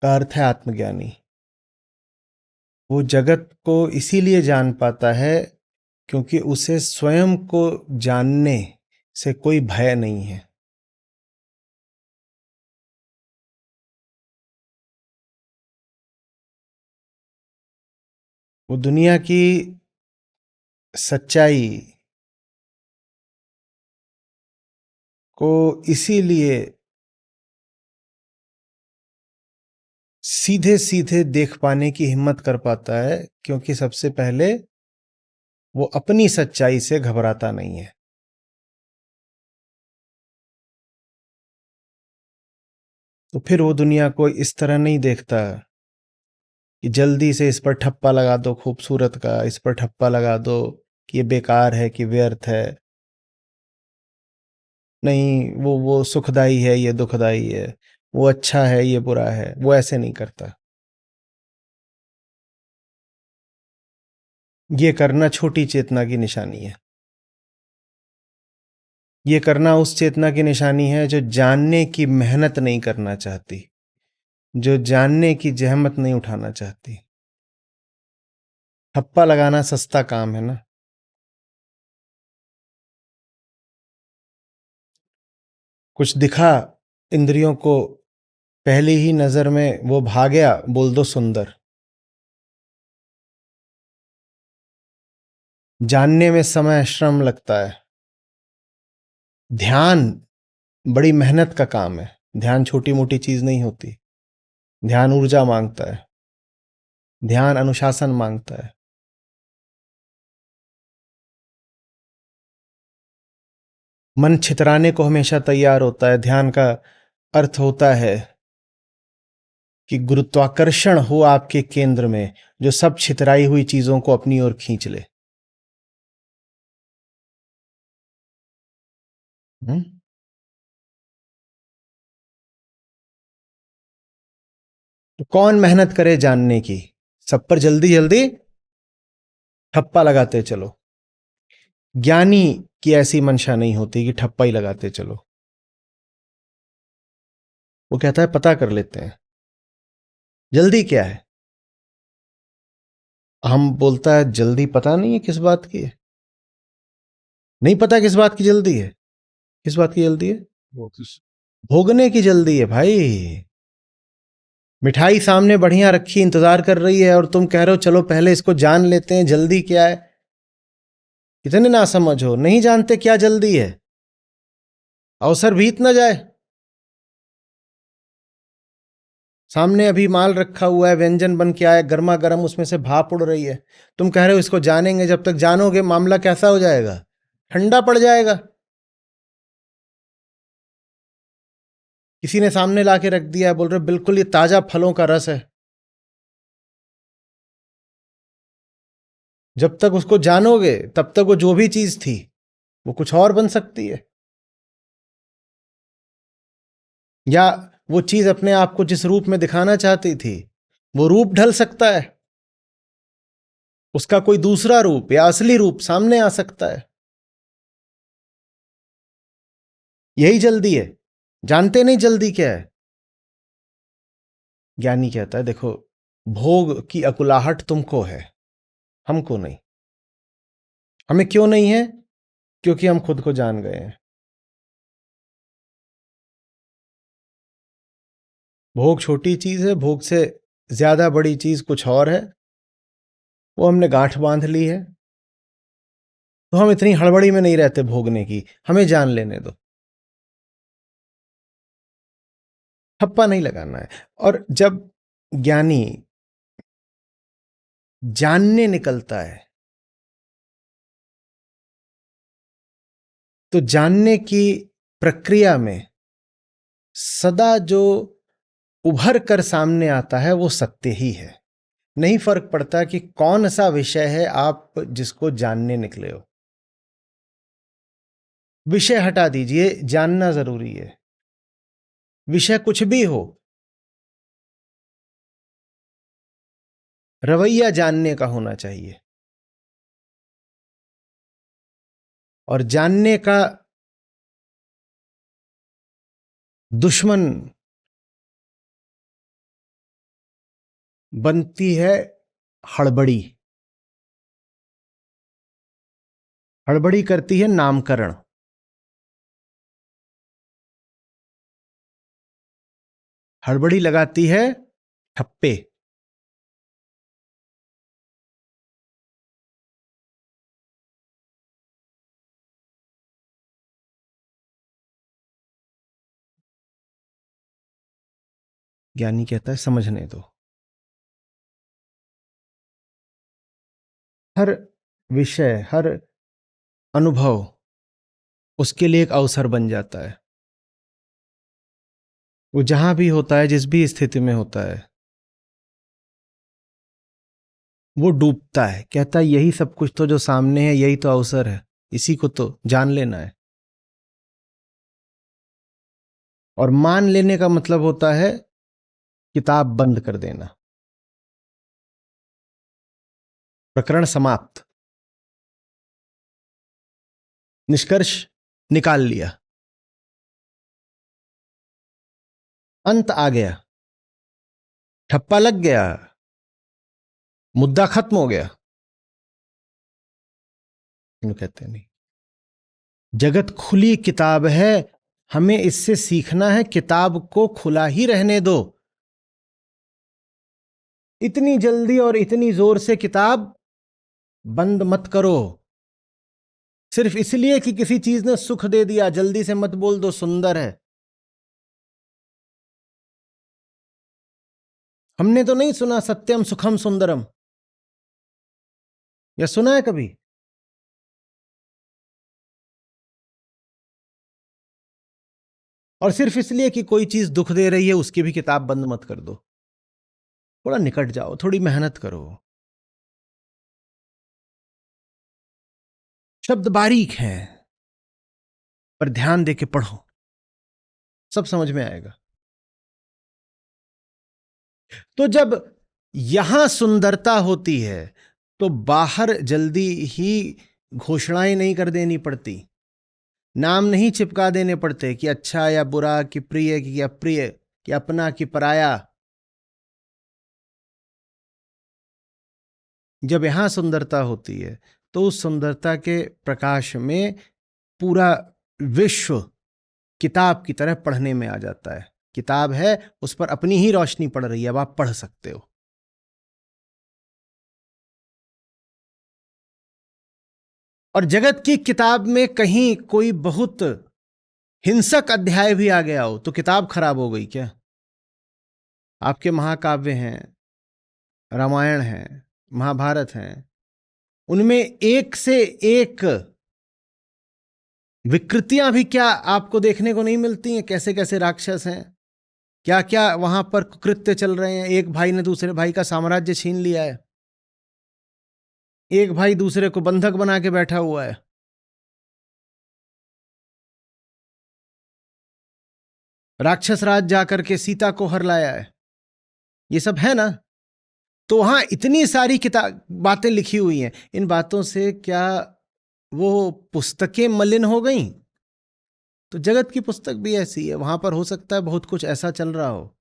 का अर्थ है आत्मज्ञानी। वो जगत को इसीलिए जान पाता है क्योंकि उसे स्वयं को जानने से कोई भय नहीं है। वो दुनिया की सच्चाई को इसीलिए सीधे सीधे देख पाने की हिम्मत कर पाता है क्योंकि सबसे पहले वो अपनी सच्चाई से घबराता नहीं है। तो फिर वो दुनिया को इस तरह नहीं देखता कि जल्दी से इस पर ठप्पा लगा दो खूबसूरत का, इस पर ठप्पा लगा दो कि ये बेकार है, कि व्यर्थ है। नहीं, वो सुखदाई है, ये दुखदाई है, वो अच्छा है, ये बुरा है, वो ऐसे नहीं करता। ये करना छोटी चेतना की निशानी है। ये करना उस चेतना की निशानी है जो जानने की मेहनत नहीं करना चाहती, जो जानने की जहमत नहीं उठाना चाहती। ठप्पा लगाना सस्ता काम है ना। कुछ दिखा इंद्रियों को, पहली ही नजर में वो भागया, बोल दो सुंदर। जानने में समय श्रम लगता है। ध्यान बड़ी मेहनत का काम है। ध्यान छोटी मोटी चीज नहीं होती। ध्यान ऊर्जा मांगता है। ध्यान अनुशासन मांगता है। मन छितराने को हमेशा तैयार होता है। ध्यान का अर्थ होता है कि गुरुत्वाकर्षण हो आपके केंद्र में, जो सब छितराई हुई चीजों को अपनी ओर खींच ले। हम्म? तो कौन मेहनत करे जानने की? सब पर जल्दी जल्दी ठप्पा लगाते चलो। ज्ञानी की ऐसी मंशा नहीं होती कि ठप्पा ही लगाते चलो। वो कहता है पता कर लेते हैं जल्दी क्या है। हम बोलता है जल्दी पता नहीं है किस बात की है। नहीं पता किस बात की जल्दी है। किस बात की जल्दी है? भोगने की जल्दी है भाई। मिठाई सामने बढ़िया रखी इंतजार कर रही है और तुम कह रहे हो चलो पहले इसको जान लेते हैं, जल्दी क्या है। इतने ना समझो, नहीं जानते क्या जल्दी है। अवसर बीत ना जाए। सामने अभी माल रखा हुआ है, व्यंजन बन के आया, गर्मा गर्म उसमें से भाप उड़ रही है। तुम कह रहे हो इसको जानेंगे, जब तक जानोगे मामला कैसा हो जाएगा? ठंडा पड़ जाएगा। किसी ने सामने लाके रख दिया है, बोल रहे बिल्कुल ये ताजा फलों का रस है। जब तक उसको जानोगे तब तक वो जो भी चीज थी वो कुछ और बन सकती है। या वो चीज अपने आप को जिस रूप में दिखाना चाहती थी वो रूप ढल सकता है। उसका कोई दूसरा रूप या असली रूप सामने आ सकता है। यही जल्दी है। जानते नहीं जल्दी क्या है। ज्ञानी कहता है देखो, भोग की अकुलाहट तुमको है, हमको नहीं। हमें क्यों नहीं है? क्योंकि हम खुद को जान गए हैं। भोग छोटी चीज है, भोग से ज्यादा बड़ी चीज कुछ और है। वो हमने गांठ बांध ली है। तो हम इतनी हड़बड़ी में नहीं रहते भोगने की, हमें जान लेने दो। ठप्पा नहीं लगाना है। और जब ज्ञानी जानने निकलता है तो जानने की प्रक्रिया में सदा जो उभर कर सामने आता है वो सत्य ही है। नहीं फर्क पड़ता कि कौन सा विषय है आप जिसको जानने निकले हो। विषय हटा दीजिए, जानना जरूरी है। विषय कुछ भी हो, रवैया जानने का होना चाहिए। और जानने का दुश्मन बनती है हड़बड़ी। हड़बड़ी करती है नामकरण। हड़बड़ी लगाती है ठप्पे। ज्ञानी कहता है समझने दो। हर विषय, हर अनुभव उसके लिए एक अवसर बन जाता है। वो जहां भी होता है, जिस भी स्थिति में होता है, वो डूबता है, कहता है यही सब कुछ तो जो सामने है, यही तो अवसर है, इसी को तो जान लेना है। और मान लेने का मतलब होता है किताब बंद कर देना, प्रकरण समाप्त, निष्कर्ष निकाल लिया, अंत आ गया, ठप्पा लग गया, मुद्दा खत्म हो गया। कहते नहीं, जगत खुली किताब है, हमें इससे सीखना है, किताब को खुला ही रहने दो। इतनी जल्दी और इतनी जोर से किताब बंद मत करो, सिर्फ इसलिए कि किसी चीज ने सुख दे दिया, जल्दी से मत बोल दो सुंदर है। हमने तो नहीं सुना सत्यम सुखम सुंदरम, या सुना है कभी? और सिर्फ इसलिए कि कोई चीज दुख दे रही है, उसकी भी किताब बंद मत कर दो। थोड़ा निकट जाओ, थोड़ी मेहनत करो। शब्द बारीक हैं, पर ध्यान दे के पढ़ो, सब समझ में आएगा। तो जब यहां सुंदरता होती है, तो बाहर जल्दी ही घोषणाएं नहीं कर देनी पड़ती, नाम नहीं चिपका देने पड़ते कि अच्छा या बुरा, कि प्रिय कि अप्रिय, कि अपना कि पराया। जब यहां सुंदरता होती है, तो उस सुंदरता के प्रकाश में पूरा विश्व किताब की तरह पढ़ने में आ जाता है। किताब है, उस पर अपनी ही रोशनी पड़ रही है, अब आप पढ़ सकते हो। और जगत की किताब में कहीं कोई बहुत हिंसक अध्याय भी आ गया हो, तो किताब खराब हो गई क्या? आपके महाकाव्य हैं, रामायण है, महाभारत है, उनमें एक से एक विकृतियां भी क्या आपको देखने को नहीं मिलती हैं? कैसे कैसे राक्षस हैं, क्या क्या वहां पर कृत्य चल रहे हैं। एक भाई ने दूसरे भाई का साम्राज्य छीन लिया है, एक भाई दूसरे को बंधक बना के बैठा हुआ है, राक्षस राज जाकर के सीता को हर लाया है, ये सब है ना। तो वहां इतनी सारी किताब बातें लिखी हुई हैं, इन बातों से क्या वो पुस्तकें मलिन हो गईं? तो जगत की पुस्तक भी ऐसी है, वहां पर हो सकता है बहुत कुछ ऐसा चल रहा हो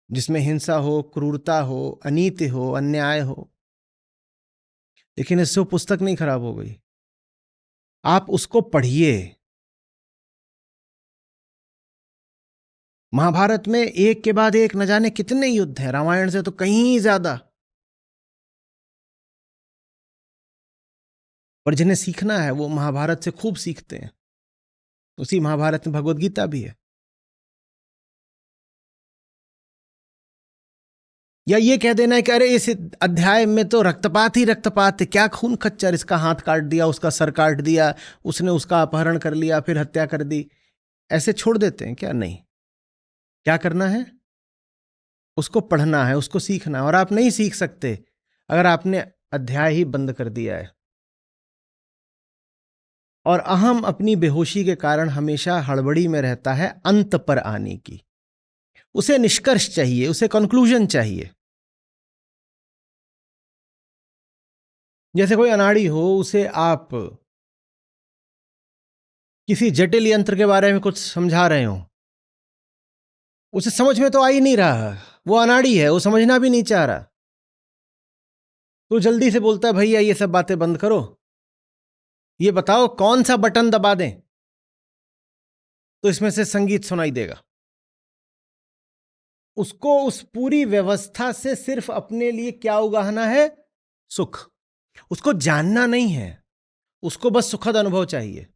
जिसमें हिंसा हो, क्रूरता हो, अनीति हो, अन्याय हो, लेकिन इससे वो पुस्तक नहीं खराब हो गई। आप उसको पढ़िए। महाभारत में एक के बाद एक न जाने कितने युद्ध हैं, रामायण से तो कहीं ज्यादा। और जिन्हें सीखना है वो महाभारत से खूब सीखते हैं। उसी महाभारत में भगवत गीता भी है। या ये कह देना है कि अरे इस अध्याय में तो रक्तपात ही रक्तपात है, क्या खून खच्चर, इसका हाथ काट दिया, उसका सर काट दिया, उसने उसका अपहरण कर लिया, फिर हत्या कर दी, ऐसे छोड़ देते हैं क्या? नहीं, क्या करना है? उसको पढ़ना है, उसको सीखना है। और आप नहीं सीख सकते अगर आपने अध्याय ही बंद कर दिया है। और अहम अपनी बेहोशी के कारण हमेशा हड़बड़ी में रहता है अंत पर आने की। उसे निष्कर्ष चाहिए, उसे कंक्लूजन चाहिए। जैसे कोई अनाड़ी हो, उसे आप किसी जटिल यंत्र के बारे में कुछ समझा रहे हो, उसे समझ में तो आ ही नहीं रहा, वो अनाड़ी है, वो समझना भी नहीं चाह रहा, तो जल्दी से बोलता है भैया ये सब बातें बंद करो, ये बताओ कौन सा बटन दबा दें तो इसमें से संगीत सुनाई देगा। उसको उस पूरी व्यवस्था से सिर्फ अपने लिए क्या उगाहना है? सुख। उसको जानना नहीं है, उसको बस सुखद अनुभव चाहिए।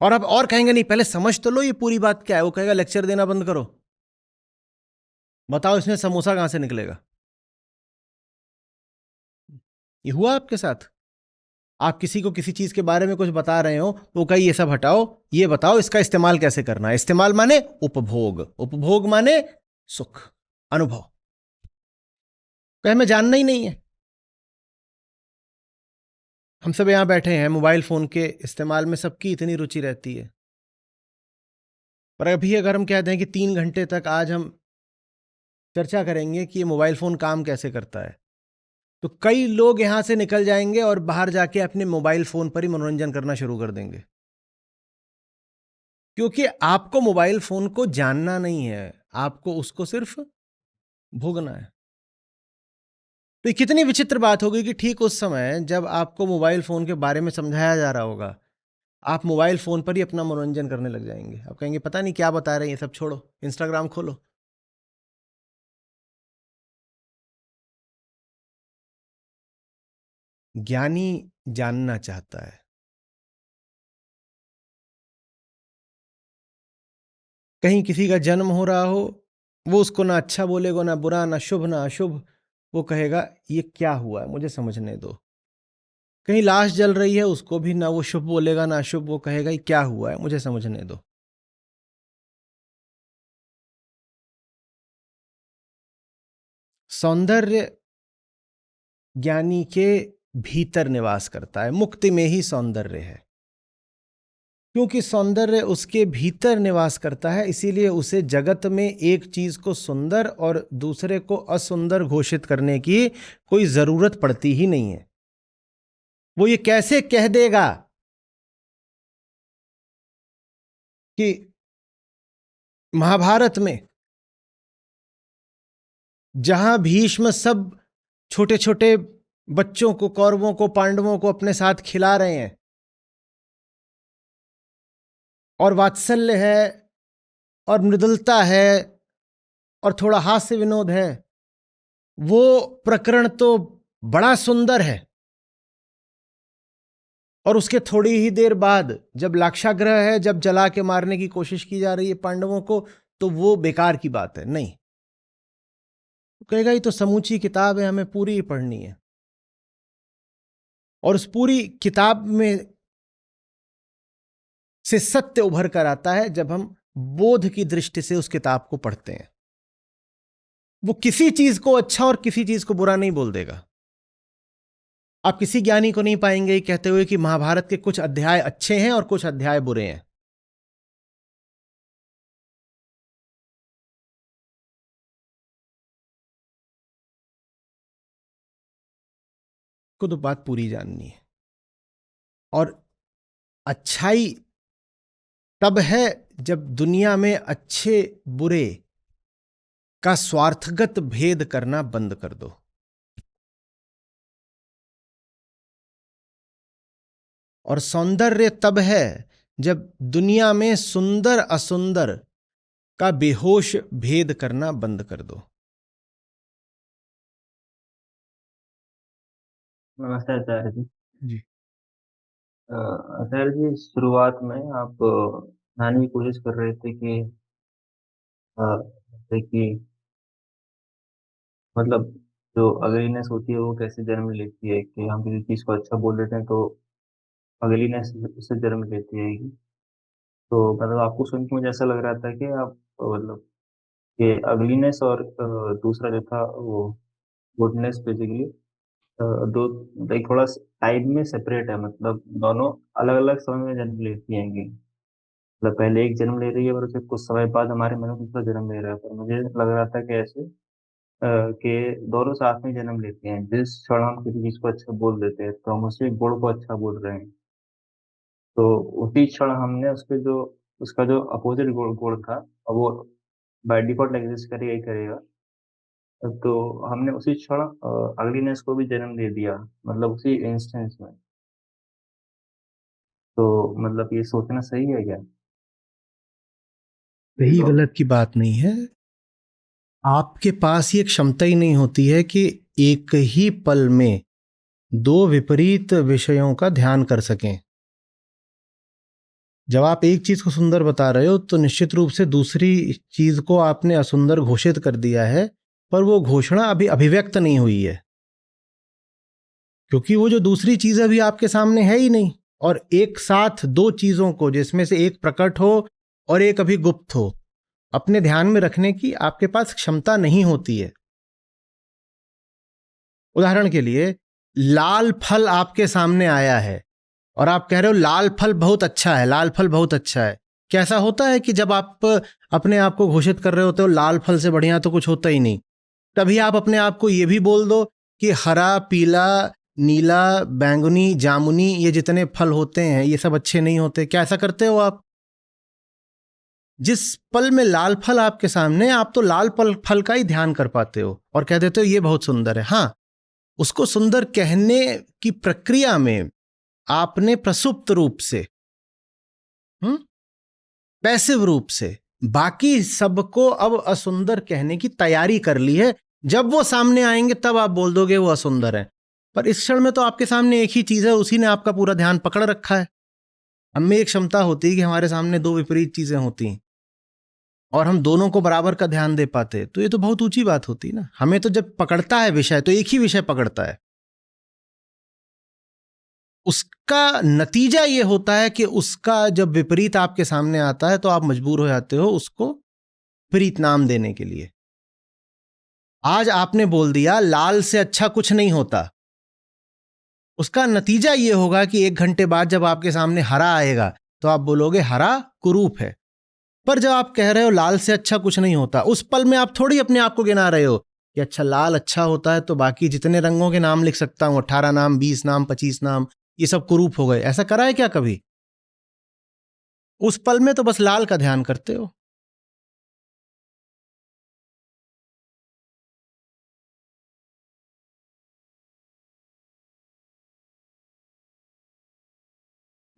और अब और कहेंगे नहीं, पहले समझ तो लो ये पूरी बात क्या है। वो कहेगा लेक्चर देना बंद करो, बताओ इसमें समोसा कहां से निकलेगा। ये हुआ आपके साथ? आप किसी को किसी चीज के बारे में कुछ बता रहे हो तो कहीं ये सब हटाओ, ये बताओ इसका इस्तेमाल कैसे करना है। इस्तेमाल माने उपभोग, उपभोग माने सुख, अनुभव। कहे हमें जानना ही नहीं है। हम सब यहां बैठे हैं, मोबाइल फोन के इस्तेमाल में सबकी इतनी रुचि रहती है, पर अभी अगर हम कहते हैं कि 3 घंटे तक आज हम चर्चा करेंगे कि ये मोबाइल फोन काम कैसे करता है, तो कई लोग यहां से निकल जाएंगे और बाहर जाके अपने मोबाइल फोन पर ही मनोरंजन करना शुरू कर देंगे, क्योंकि आपको मोबाइल फोन को जानना नहीं है, आपको उसको सिर्फ भोगना है। तो ये कितनी विचित्र बात होगी कि ठीक उस समय जब आपको मोबाइल फोन के बारे में समझाया जा रहा होगा, आप मोबाइल फोन पर ही अपना मनोरंजन करने लग जाएंगे। आप कहेंगे पता नहीं क्या बता रहे हैं, ये सब छोड़ो, इंस्टाग्राम खोलो। ज्ञानी जानना चाहता है। कहीं किसी का जन्म हो रहा हो, वो उसको ना अच्छा बोलेगा, ना बुरा, ना शुभ ना अशुभ, वो कहेगा ये क्या हुआ है, मुझे समझने दो। कहीं लाश जल रही है, उसको भी ना वो शुभ बोलेगा ना अशुभ, वो कहेगा ये क्या हुआ है, मुझे समझने दो। सौंदर्य ज्ञानी के भीतर निवास करता है, मुक्ति में ही सौंदर्य है। क्योंकि सौंदर्य उसके भीतर निवास करता है, इसीलिए उसे जगत में एक चीज को सुंदर और दूसरे को असुंदर घोषित करने की कोई जरूरत पड़ती ही नहीं है। वो ये कैसे कह देगा कि महाभारत में जहां भीष्म सब छोटे छोटे बच्चों को, कौरवों को, पांडवों को अपने साथ खिला रहे हैं और वात्सल्य है और मृदुलता है और थोड़ा हास्य विनोद है, वो प्रकरण तो बड़ा सुंदर है। और उसके थोड़ी ही देर बाद जब लाक्षागृह है, जब जला के मारने की कोशिश की जा रही है पांडवों को, तो वो बेकार की बात है। नहीं, कहेगा ये तो समूची किताब है, हमें पूरी ही पढ़नी है। और उस पूरी किताब में से सत्य उभर कर आता है जब हम बोध की दृष्टि से उस किताब को पढ़ते हैं। वो किसी चीज को अच्छा और किसी चीज को बुरा नहीं बोल देगा। आप किसी ज्ञानी को नहीं पाएंगे कहते हुए कि महाभारत के कुछ अध्याय अच्छे हैं और कुछ अध्याय बुरे हैं। को तो बात पूरी जाननी है। और अच्छाई तब है जब दुनिया में अच्छे बुरे का स्वार्थगत भेद करना बंद कर दो। और सौंदर्य तब है जब दुनिया में सुंदर असुंदर का बेहोश भेद करना बंद कर दो। नमस्ते आचार्य जी। जी। आचार्य जी, शुरुआत में आप बताने की कोशिश कर रहे थे कि जैसे कि मतलब जो अगलीनेस होती है वो कैसे जन्म लेती है, कि हम किसी चीज़ को अच्छा बोल देते हैं तो अगलीनेस उससे जन्म लेती है। तो मतलब आपको सुन के मुझे ऐसा लग रहा था कि आप मतलब कि अगलीनेस और दूसरा जो था वो गुडनेस बेसिकली दो लाइक थोड़ा टाइम में सेपरेट है, मतलब दोनों अलग अलग समय में जन्म लेती हैं। मतलब पहले एक जन्म ले रही है और फिर कुछ समय बाद हमारे मन में दूसरा जन्म ले रहा है। पर मुझे लग रहा था कि ऐसे कि दोनों साथ में जन्म लेते हैं। जिस क्षण हम किसी चीज को अच्छा बोल देते हैं तो हम उसी गुण को अच्छा बोल रहे हैं। तो उसी क्षण हमने उसके जो उसका जो अपोजिट गुण गुण था, और वो बाय डिफॉल्ट एग्जिस्ट करेगा ही करेगा। तो हमने उसी क्षण अगलीनेस को भी जन्म दे दिया, मतलब उसी इंस्टेंस में। तो मतलब ये सोचना सही है क्या? सही गलत की बात नहीं है। आपके पास ये क्षमता ही नहीं होती है कि एक ही पल में दो विपरीत विषयों का ध्यान कर सकें। जब आप एक चीज को सुंदर बता रहे हो तो निश्चित रूप से दूसरी चीज को आपने असुंदर घोषित कर दिया है, पर वो घोषणा अभी अभिव्यक्त नहीं हुई है। क्योंकि वो जो दूसरी चीज अभी आपके सामने है ही नहीं। और एक साथ दो चीजों को, जिसमें से एक प्रकट हो और एक अभी गुप्त हो, अपने ध्यान में रखने की आपके पास क्षमता नहीं होती है। उदाहरण के लिए, लाल फल आपके सामने आया है और आप कह रहे हो लाल फल बहुत अच्छा है, लाल फल बहुत अच्छा है। कैसा होता है कि जब आप अपने आप को घोषित कर रहे होते हो लाल फल से बढ़िया तो कुछ होता ही नहीं, तभी आप अपने आप को यह भी बोल दो कि हरा, पीला, नीला, बैंगनी, जामुनी, ये जितने फल होते हैं ये सब अच्छे नहीं होते। क्या ऐसा करते हो आप? जिस पल में लाल फल आपके सामने, आप तो लाल फल का ही ध्यान कर पाते हो और कह देते हो ये बहुत सुंदर है। हाँ, उसको सुंदर कहने की प्रक्रिया में आपने प्रसुप्त रूप से, पैसिव रूप से बाकी सबको अब असुंदर कहने की तैयारी कर ली है। जब वो सामने आएंगे तब आप बोल दोगे वो असुंदर है, पर इस क्षण में तो आपके सामने एक ही चीज है, उसी ने आपका पूरा ध्यान पकड़ रखा है। हमें एक क्षमता होती है कि हमारे सामने दो विपरीत चीजें होती हैं और हम दोनों को बराबर का ध्यान दे पाते, तो ये तो बहुत ऊंची बात होती है ना। हमें तो जब पकड़ता है विषय तो एक ही विषय पकड़ता है। उसका नतीजा ये होता है कि उसका जब विपरीत आपके सामने आता है तो आप मजबूर हो जाते हो उसको विपरीत नाम देने के लिए। आज आपने बोल दिया लाल से अच्छा कुछ नहीं होता, उसका नतीजा ये होगा कि 1 घंटे बाद जब आपके सामने हरा आएगा तो आप बोलोगे हरा कुरूप है। पर जब आप कह रहे हो लाल से अच्छा कुछ नहीं होता, उस पल में आप थोड़ी अपने आप को गिना रहे हो कि अच्छा लाल अच्छा होता है तो बाकी जितने रंगों के नाम लिख सकता हूं, 18 नाम, 20 नाम, 25 नाम, ये सब कुरूप हो गए। ऐसा करा है क्या कभी? उस पल में तो बस लाल का ध्यान करते हो।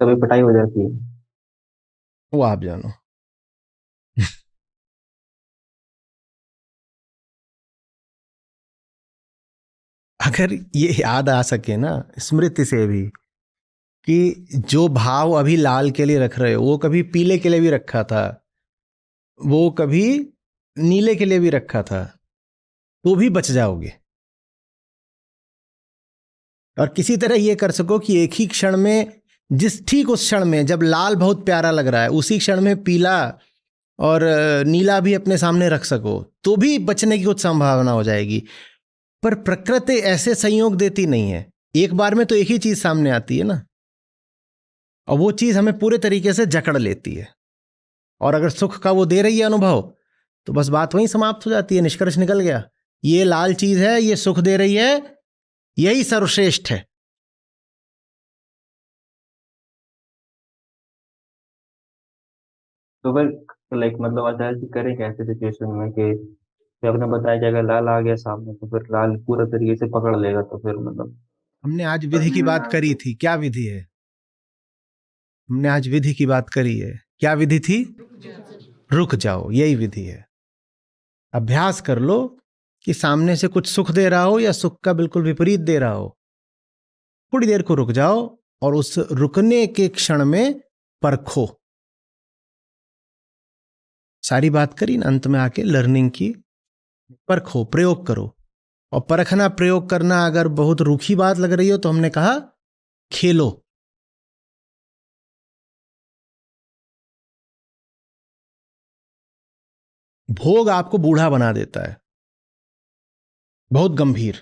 तभी पिटाई हो जाती है। वो आप जानो। अगर ये याद आ सके ना स्मृति से भी कि जो भाव अभी लाल के लिए रख रहे हो वो कभी पीले के लिए भी रखा था, वो कभी नीले के लिए भी रखा था, तो भी बच जाओगे। और किसी तरह ये कर सको कि एक ही क्षण में, ठीक उस क्षण में जब लाल बहुत प्यारा लग रहा है, उसी क्षण में पीला और नीला भी अपने सामने रख सको, तो भी बचने की कुछ संभावना हो जाएगी। पर प्रकृति ऐसे संयोग देती नहीं है, एक बार में तो एक ही चीज सामने आती है ना, और वो चीज हमें पूरे तरीके से जकड़ लेती है। और अगर सुख का वो दे रही है अनुभव, तो बस बात वहीं समाप्त हो जाती है, निष्कर्ष निकल गया। ये लाल चीज है, ये सुख दे रही है, यही सर्वश्रेष्ठ है। तो फिर लाइक मतलब आता है कि करें कैसे सिचुएशन में कि फिर आपने बताया कि अगर लाल आ गया सामने तो फिर लाल पूरा तरीके से पकड़ लेगा, तो फिर मतलब। हमने आज विधि की बात करी थी, क्या विधि है? हमने आज विधि की बात करी है, क्या विधि थी? रुक जाओ, यही विधि है। अभ्यास कर लो कि सामने से कुछ सुख दे रहा हो या सुख का बिल्कुल विपरीत दे रहा हो, थोड़ी देर को रुक जाओ और उस रुकने के क्षण में परखो। सारी बात करी ना अंत में आके लर्निंग की। परखो, प्रयोग करो। और परखना, प्रयोग करना अगर बहुत रूखी बात लग रही हो तो हमने कहा खेलो। भोग आपको बूढ़ा बना देता है, बहुत गंभीर।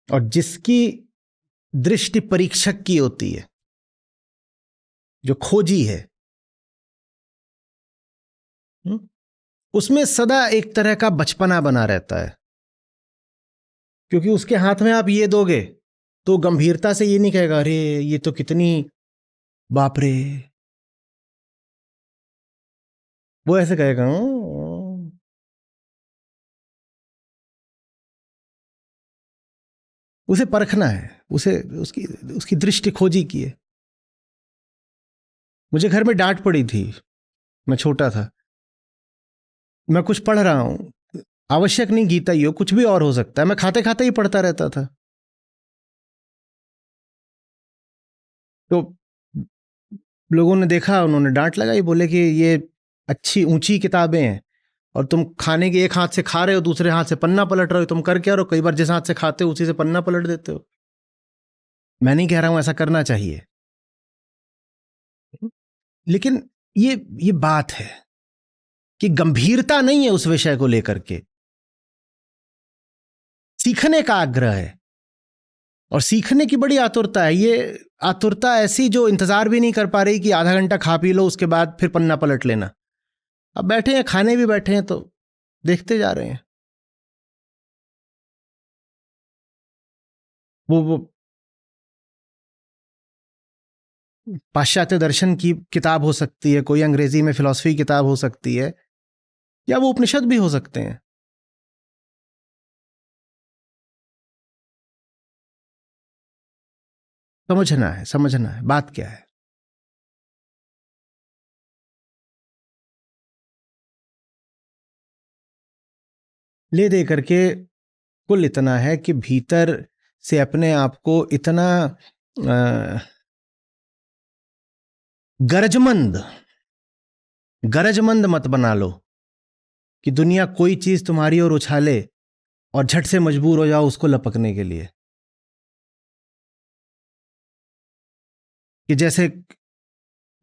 और जिसकी दृष्टि परीक्षक की होती है, जो खोजी है, उसमें सदा एक तरह का बचपना बना रहता है। क्योंकि उसके हाथ में आप ये दोगे तो गंभीरता से ये नहीं कहेगा अरे ये तो कितनी, बाप रे। वो ऐसे कहेगा उसे परखना है, उसे उसकी उसकी दृष्टि खोजी की है। मुझे घर में डांट पड़ी थी, मैं छोटा था, मैं कुछ पढ़ रहा हूं, आवश्यक नहीं गीता ही हो, कुछ भी और हो सकता है, मैं खाते खाते ही पढ़ता रहता था। तो लोगों ने देखा, उन्होंने डांट लगाई, बोले कि ये अच्छी ऊंची किताबें हैं, और तुम खाने के एक हाथ से खा रहे हो, दूसरे हाथ से पन्ना पलट रहे हो। तुम कर क्या रहे हो? कई बार जिस हाथ से खाते हो उसी से पन्ना पलट देते हो। मैं नहीं कह रहा हूं ऐसा करना चाहिए, लेकिन ये बात है कि गंभीरता नहीं है उस विषय को लेकर के, सीखने का आग्रह है और सीखने की बड़ी आतुरता है। ये आतुरता ऐसी जो इंतजार भी नहीं कर पा रही कि आधा घंटा खा पी लो उसके बाद फिर पन्ना पलट लेना। अब बैठे हैं, खाने भी बैठे हैं तो देखते जा रहे हैं। वो पाश्चात्य दर्शन की किताब हो सकती है, कोई अंग्रेजी में फिलॉसफी की किताब हो सकती है, या वो उपनिषद भी हो सकते हैं। समझना है बात क्या है। ले दे करके कुल इतना है कि भीतर से अपने आप को इतना गरजमंद गरजमंद मत बना लो कि दुनिया कोई चीज तुम्हारी ओर उछाले और झट से मजबूर हो जाओ उसको लपकने के लिए। कि जैसे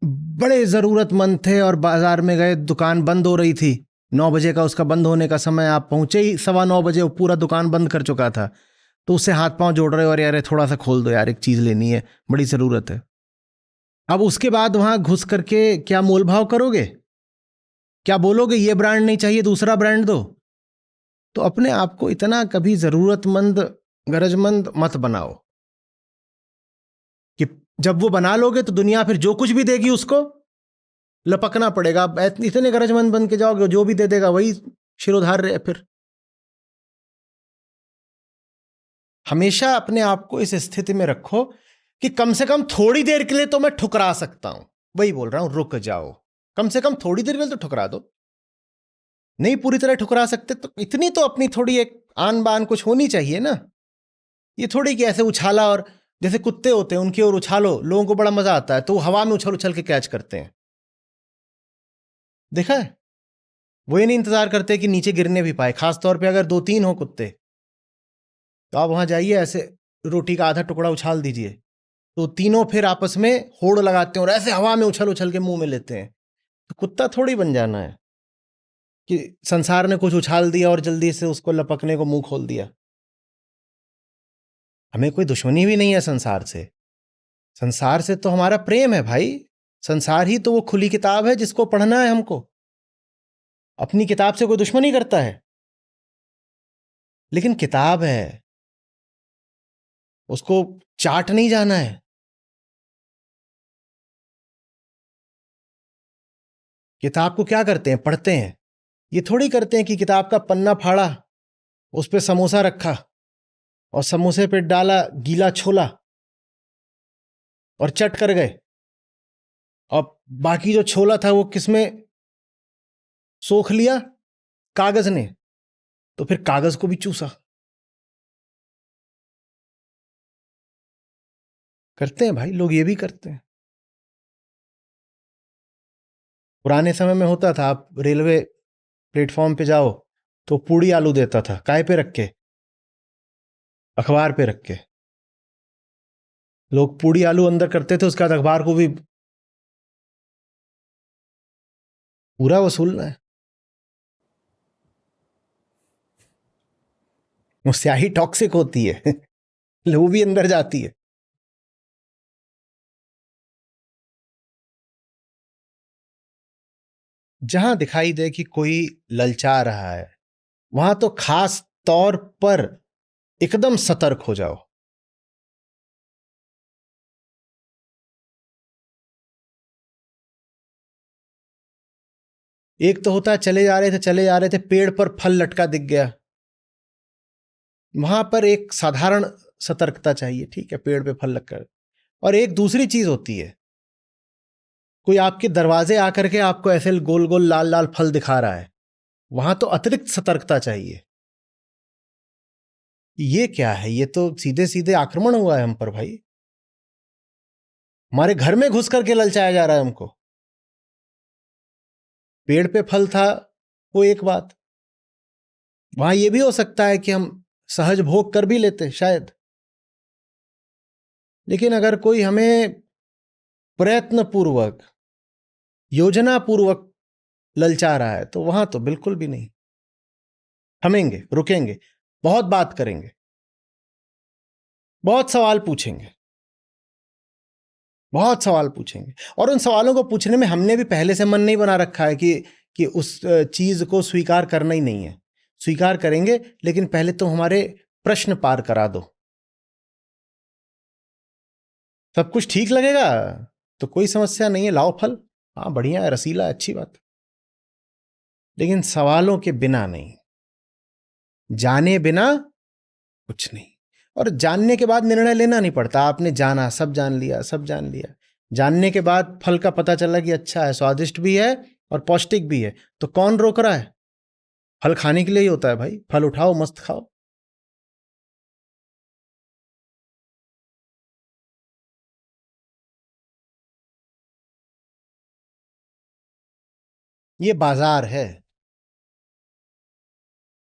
बड़े जरूरतमंद थे और बाजार में गए, दुकान बंद हो रही थी, 9 बजे का उसका बंद होने का समय, आप पहुंचे ही 9:15 बजे, वो पूरा दुकान बंद कर चुका था, तो उससे हाथ पांव जोड़ रहे हो, और यार थोड़ा सा खोल दो यार, एक चीज लेनी है, बड़ी जरूरत है। अब उसके बाद वहां घुस करके क्या मोल भाव करोगे? क्या बोलोगे ये ब्रांड नहीं चाहिए दूसरा ब्रांड दो? तो अपने आप को इतना कभी जरूरतमंद गरजमंद मत बनाओ कि जब वो बना लोगे तो दुनिया फिर जो कुछ भी देगी उसको लपकना पड़ेगा। आप इतने गरजमंद बन के जाओगे, जो भी दे देगा वही शिरोधार्य है। फिर हमेशा अपने आप को इस स्थिति में रखो कि कम से कम थोड़ी देर के लिए तो मैं ठुकरा सकता हूं। वही बोल रहा हूं, रुक जाओ, कम से कम थोड़ी देर के लिए तो ठुकरा दो। नहीं पूरी तरह ठुकरा सकते तो इतनी तो अपनी थोड़ी एक आन बान कुछ होनी चाहिए ना। ये थोड़ी कि ऐसे उछाला, और जैसे कुत्ते होते हैं उनकी ओर उछालो, लोगों को बड़ा मजा आता है तो वो हवा में उछल उछल के कैच करते हैं, देखा है? वो ये नहीं इंतजार करते कि नीचे गिरने भी पाए। खासतौर पे अगर 2-3 हो कुत्ते तो आप वहां जाइए, ऐसे रोटी का आधा टुकड़ा उछाल दीजिए तो तीनों फिर आपस में होड़ लगाते हैं और ऐसे हवा में उछल उछल के मुंह में लेते हैं। तो कुत्ता थोड़ी बन जाना है कि संसार ने कुछ उछाल दिया और जल्दी से उसको लपकने को मुंह खोल दिया। हमें कोई दुश्मनी भी नहीं है संसार से। संसार से तो हमारा प्रेम है भाई। संसार ही तो वो खुली किताब है जिसको पढ़ना है हमको। अपनी किताब से कोई दुश्मनी करता है? लेकिन किताब है, उसको चाट नहीं जाना है। किताब को क्या करते हैं? पढ़ते हैं। ये थोड़ी करते हैं कि किताब का पन्ना फाड़ा, उस पे समोसा रखा और समोसे पे डाला गीला छोला और चट कर गए, और बाकी जो छोला था वो किसमें सोख लिया? कागज ने। तो फिर कागज को भी चूसा। करते हैं भाई लोग, ये भी करते हैं। पुराने समय में होता था, आप रेलवे प्लेटफॉर्म पे जाओ तो पूड़ी आलू देता था, काय पे रख के? अखबार पे रख के। लोग पूड़ी आलू अंदर करते थे, उसके बाद अखबार को भी पूरा वसूलना है। वो स्याही टॉक्सिक होती है वो भी अंदर जाती है। जहां दिखाई दे कि कोई ललचा रहा है, वहां तो खास तौर पर एकदम सतर्क हो जाओ। एक तो होता है चले जा रहे थे, पेड़ पर फल लटका दिख गया, वहां पर एक साधारण सतर्कता चाहिए, ठीक है, पेड़ पे फल लगकर। और एक दूसरी चीज होती है, कोई आपके दरवाजे आकर के आपको ऐसे गोल गोल लाल लाल फल दिखा रहा है, वहां तो अतिरिक्त सतर्कता चाहिए। ये क्या है? ये तो सीधे सीधे आक्रमण हुआ है हम पर भाई। हमारे घर में घुस करके ललचाया जा रहा है हमको। पेड़ पे फल था, वो एक बात। वहां ये भी हो सकता है कि हम सहज भोग कर भी लेते शायद, लेकिन अगर कोई हमें प्रयत्न पूर्वक, योजना पूर्वक ललचा रहा है तो वहां तो बिल्कुल भी नहीं। थमेंगे, रुकेंगे, बहुत बात करेंगे, बहुत सवाल पूछेंगे, बहुत सवाल पूछेंगे। और उन सवालों को पूछने में हमने भी पहले से मन नहीं बना रखा है कि उस चीज को स्वीकार करना ही नहीं है। स्वीकार करेंगे, लेकिन पहले तुम हमारे प्रश्न पार करा दो। सब कुछ ठीक लगेगा तो कोई समस्या नहीं है, लाओ फल, हाँ बढ़िया है, रसीला है, अच्छी बात। लेकिन सवालों के बिना नहीं, जाने बिना कुछ नहीं। और जानने के बाद निर्णय लेना नहीं पड़ता। आपने जाना, सब जान लिया, सब जान लिया, जानने के बाद फल का पता चला कि अच्छा है, स्वादिष्ट भी है और पौष्टिक भी है, तो कौन रोक रहा है? फल खाने के लिए ही होता है भाई, फल उठाओ, मस्त खाओ। ये बाजार है,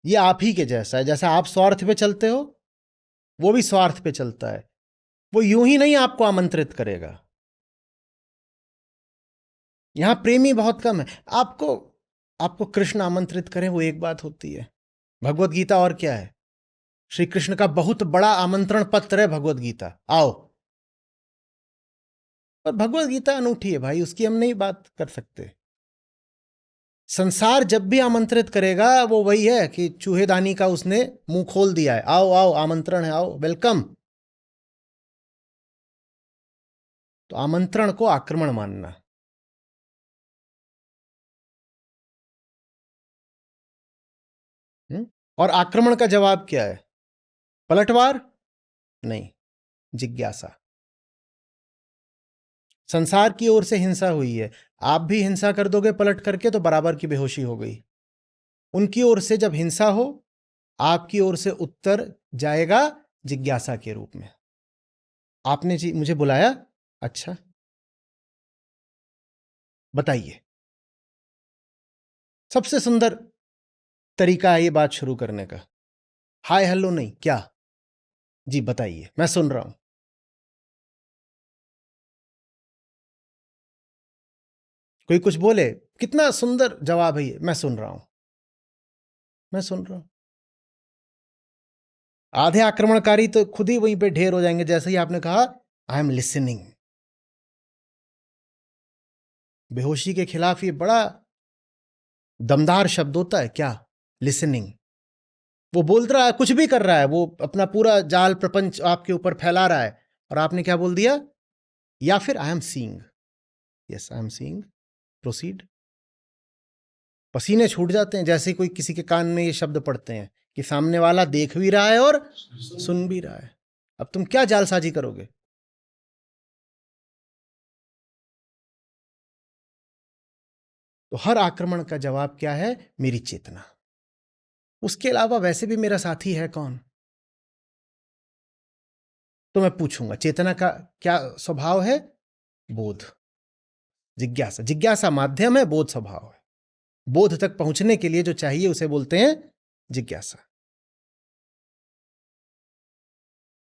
ये आप ही के जैसा है। जैसा आप स्वार्थ पे चलते हो, वो भी स्वार्थ पे चलता है। वो यूं ही नहीं आपको आमंत्रित करेगा। यहां प्रेमी बहुत कम है। आपको आपको कृष्ण आमंत्रित करें वो एक बात होती है, भगवत गीता और क्या है? श्री कृष्ण का बहुत बड़ा आमंत्रण पत्र है भगवत गीता, आओ। पर भगवत गीता अनूठी है भाई, उसकी हम नहीं बात कर सकते। संसार जब भी आमंत्रित करेगा वो वही है कि चूहेदानी का उसने मुंह खोल दिया है, आओ आओ, आमंत्रण है, आओ, वेलकम। तो आमंत्रण को आक्रमण मानना। हुँ? और आक्रमण का जवाब क्या है? पलटवार नहीं, जिज्ञासा। संसार की ओर से हिंसा हुई है, आप भी हिंसा कर दोगे पलट करके तो बराबर की बेहोशी हो गई। उनकी ओर से जब हिंसा हो, आपकी ओर से उत्तर जाएगा जिज्ञासा के रूप में। आपने जी मुझे बुलाया, अच्छा बताइए। सबसे सुंदर तरीका है ये बात शुरू करने का। हाय हेलो नहीं, क्या? जी बताइए, मैं सुन रहा हूं। कोई कुछ बोले, कितना सुंदर जवाब है ये, मैं सुन रहा हूं, मैं सुन रहा हूं। आधे आक्रमणकारी तो खुद ही वहीं पे ढेर हो जाएंगे जैसे ही आपने कहा आई एम लिसनिंग। बेहोशी के खिलाफ ये बड़ा दमदार शब्द होता है, क्या? लिसनिंग। वो बोल रहा है, कुछ भी कर रहा है, वो अपना पूरा जाल प्रपंच आपके ऊपर फैला रहा है, और आपने क्या बोल दिया? या फिर I am seeing. Yes I am seeing, proceed. पसीने छूट जाते हैं जैसे कोई किसी के कान में ये शब्द पड़ते हैं कि सामने वाला देख भी रहा है और सुन भी रहा है। अब तुम क्या जालसाजी करोगे? तो हर आक्रमण का जवाब क्या है? मेरी चेतना। उसके अलावा वैसे भी मेरा साथी है कौन? तो मैं पूछूंगा चेतना का क्या स्वभाव है? बोध, जिज्ञासा। जिज्ञासा माध्यम है, बोध स्वभाव है। बोध तक पहुंचने के लिए जो चाहिए उसे बोलते हैं जिज्ञासा।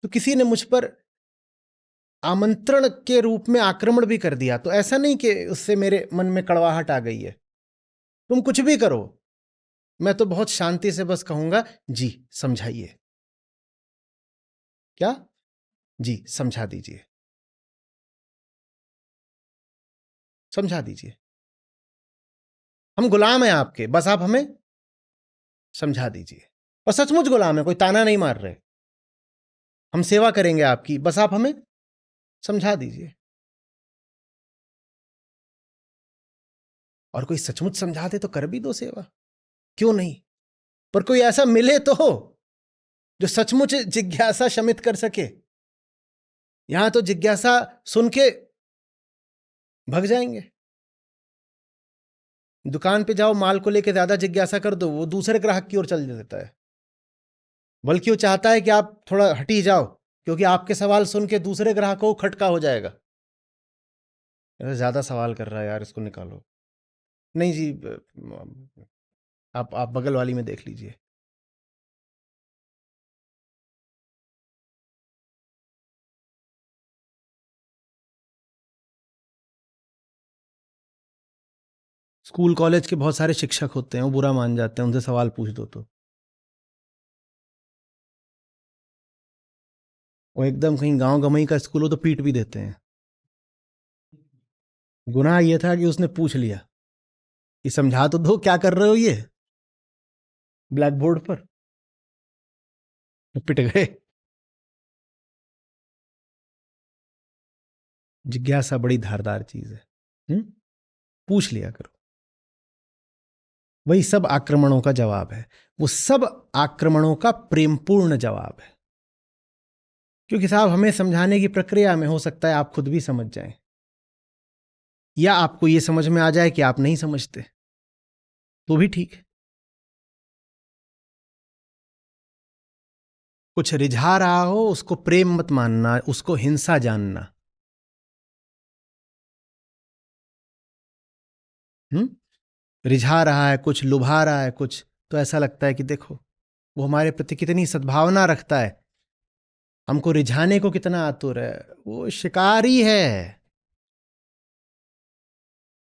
तो किसी ने मुझ पर आमंत्रण के रूप में आक्रमण भी कर दिया तो ऐसा नहीं कि उससे मेरे मन में कड़वाहट आ गई है। तुम कुछ भी करो, मैं तो बहुत शांति से बस कहूंगा जी समझाइए। क्या? जी समझा दीजिए, समझा दीजिए। हम गुलाम हैं आपके, बस आप हमें समझा दीजिए। और सचमुच गुलाम है, कोई ताना नहीं मार रहे। हम सेवा करेंगे आपकी, बस आप हमें समझा दीजिए। और कोई सचमुच समझा दे तो कर भी दो सेवा, क्यों नहीं? पर कोई ऐसा मिले तो जो सचमुच जिज्ञासा शमित कर सके। यहां तो जिज्ञासा सुन के भग जाएंगे। दुकान पे जाओ, माल को लेके ज्यादा जिज्ञासा कर दो, वो दूसरे ग्राहक की ओर चल देता है। बल्कि वो चाहता है कि आप थोड़ा हटी जाओ, क्योंकि आपके सवाल सुन के दूसरे ग्राहकों को खटका हो जाएगा। ज्यादा सवाल कर रहा है यार, इसको निकालो। नहीं जी, आप बगल वाली में देख लीजिए। स्कूल कॉलेज के बहुत सारे शिक्षक होते हैं, वो बुरा मान जाते हैं, उनसे सवाल पूछ दो तो वो एकदम कहीं गांव गमई का स्कूल हो तो पीट भी देते हैं। गुनाह ये था कि उसने पूछ लिया कि समझा तो दो क्या कर रहे हो ये ब्लैक बोर्ड पर, तो पिट गए। जिज्ञासा बड़ी धारदार चीज है। पूछ लिया करो। वही सब आक्रमणों का जवाब है, वो सब आक्रमणों का प्रेमपूर्ण जवाब है। क्योंकि साहब हमें समझाने की प्रक्रिया में हो सकता है आप खुद भी समझ जाएं, या आपको ये समझ में आ जाए कि आप नहीं समझते, तो भी ठीक है। कुछ रिझा रहा हो उसको प्रेम मत मानना, उसको हिंसा जानना। रिझा रहा है कुछ, लुभा रहा है कुछ, तो ऐसा लगता है कि देखो वो हमारे प्रति कितनी सद्भावना रखता है, हमको रिझाने को कितना आतुर है। वो शिकारी है,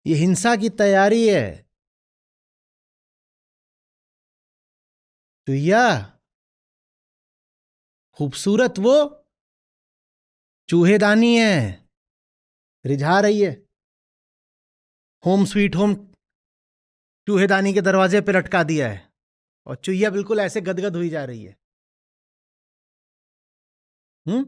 ये हिंसा की तैयारी है। तो या खूबसूरत वो चूहेदानी है, रिझा रही है। होम स्वीट होम चूहेदानी के दरवाजे पे लटका दिया है और चुईया बिल्कुल ऐसे गदगद हुई जा रही है। हम्म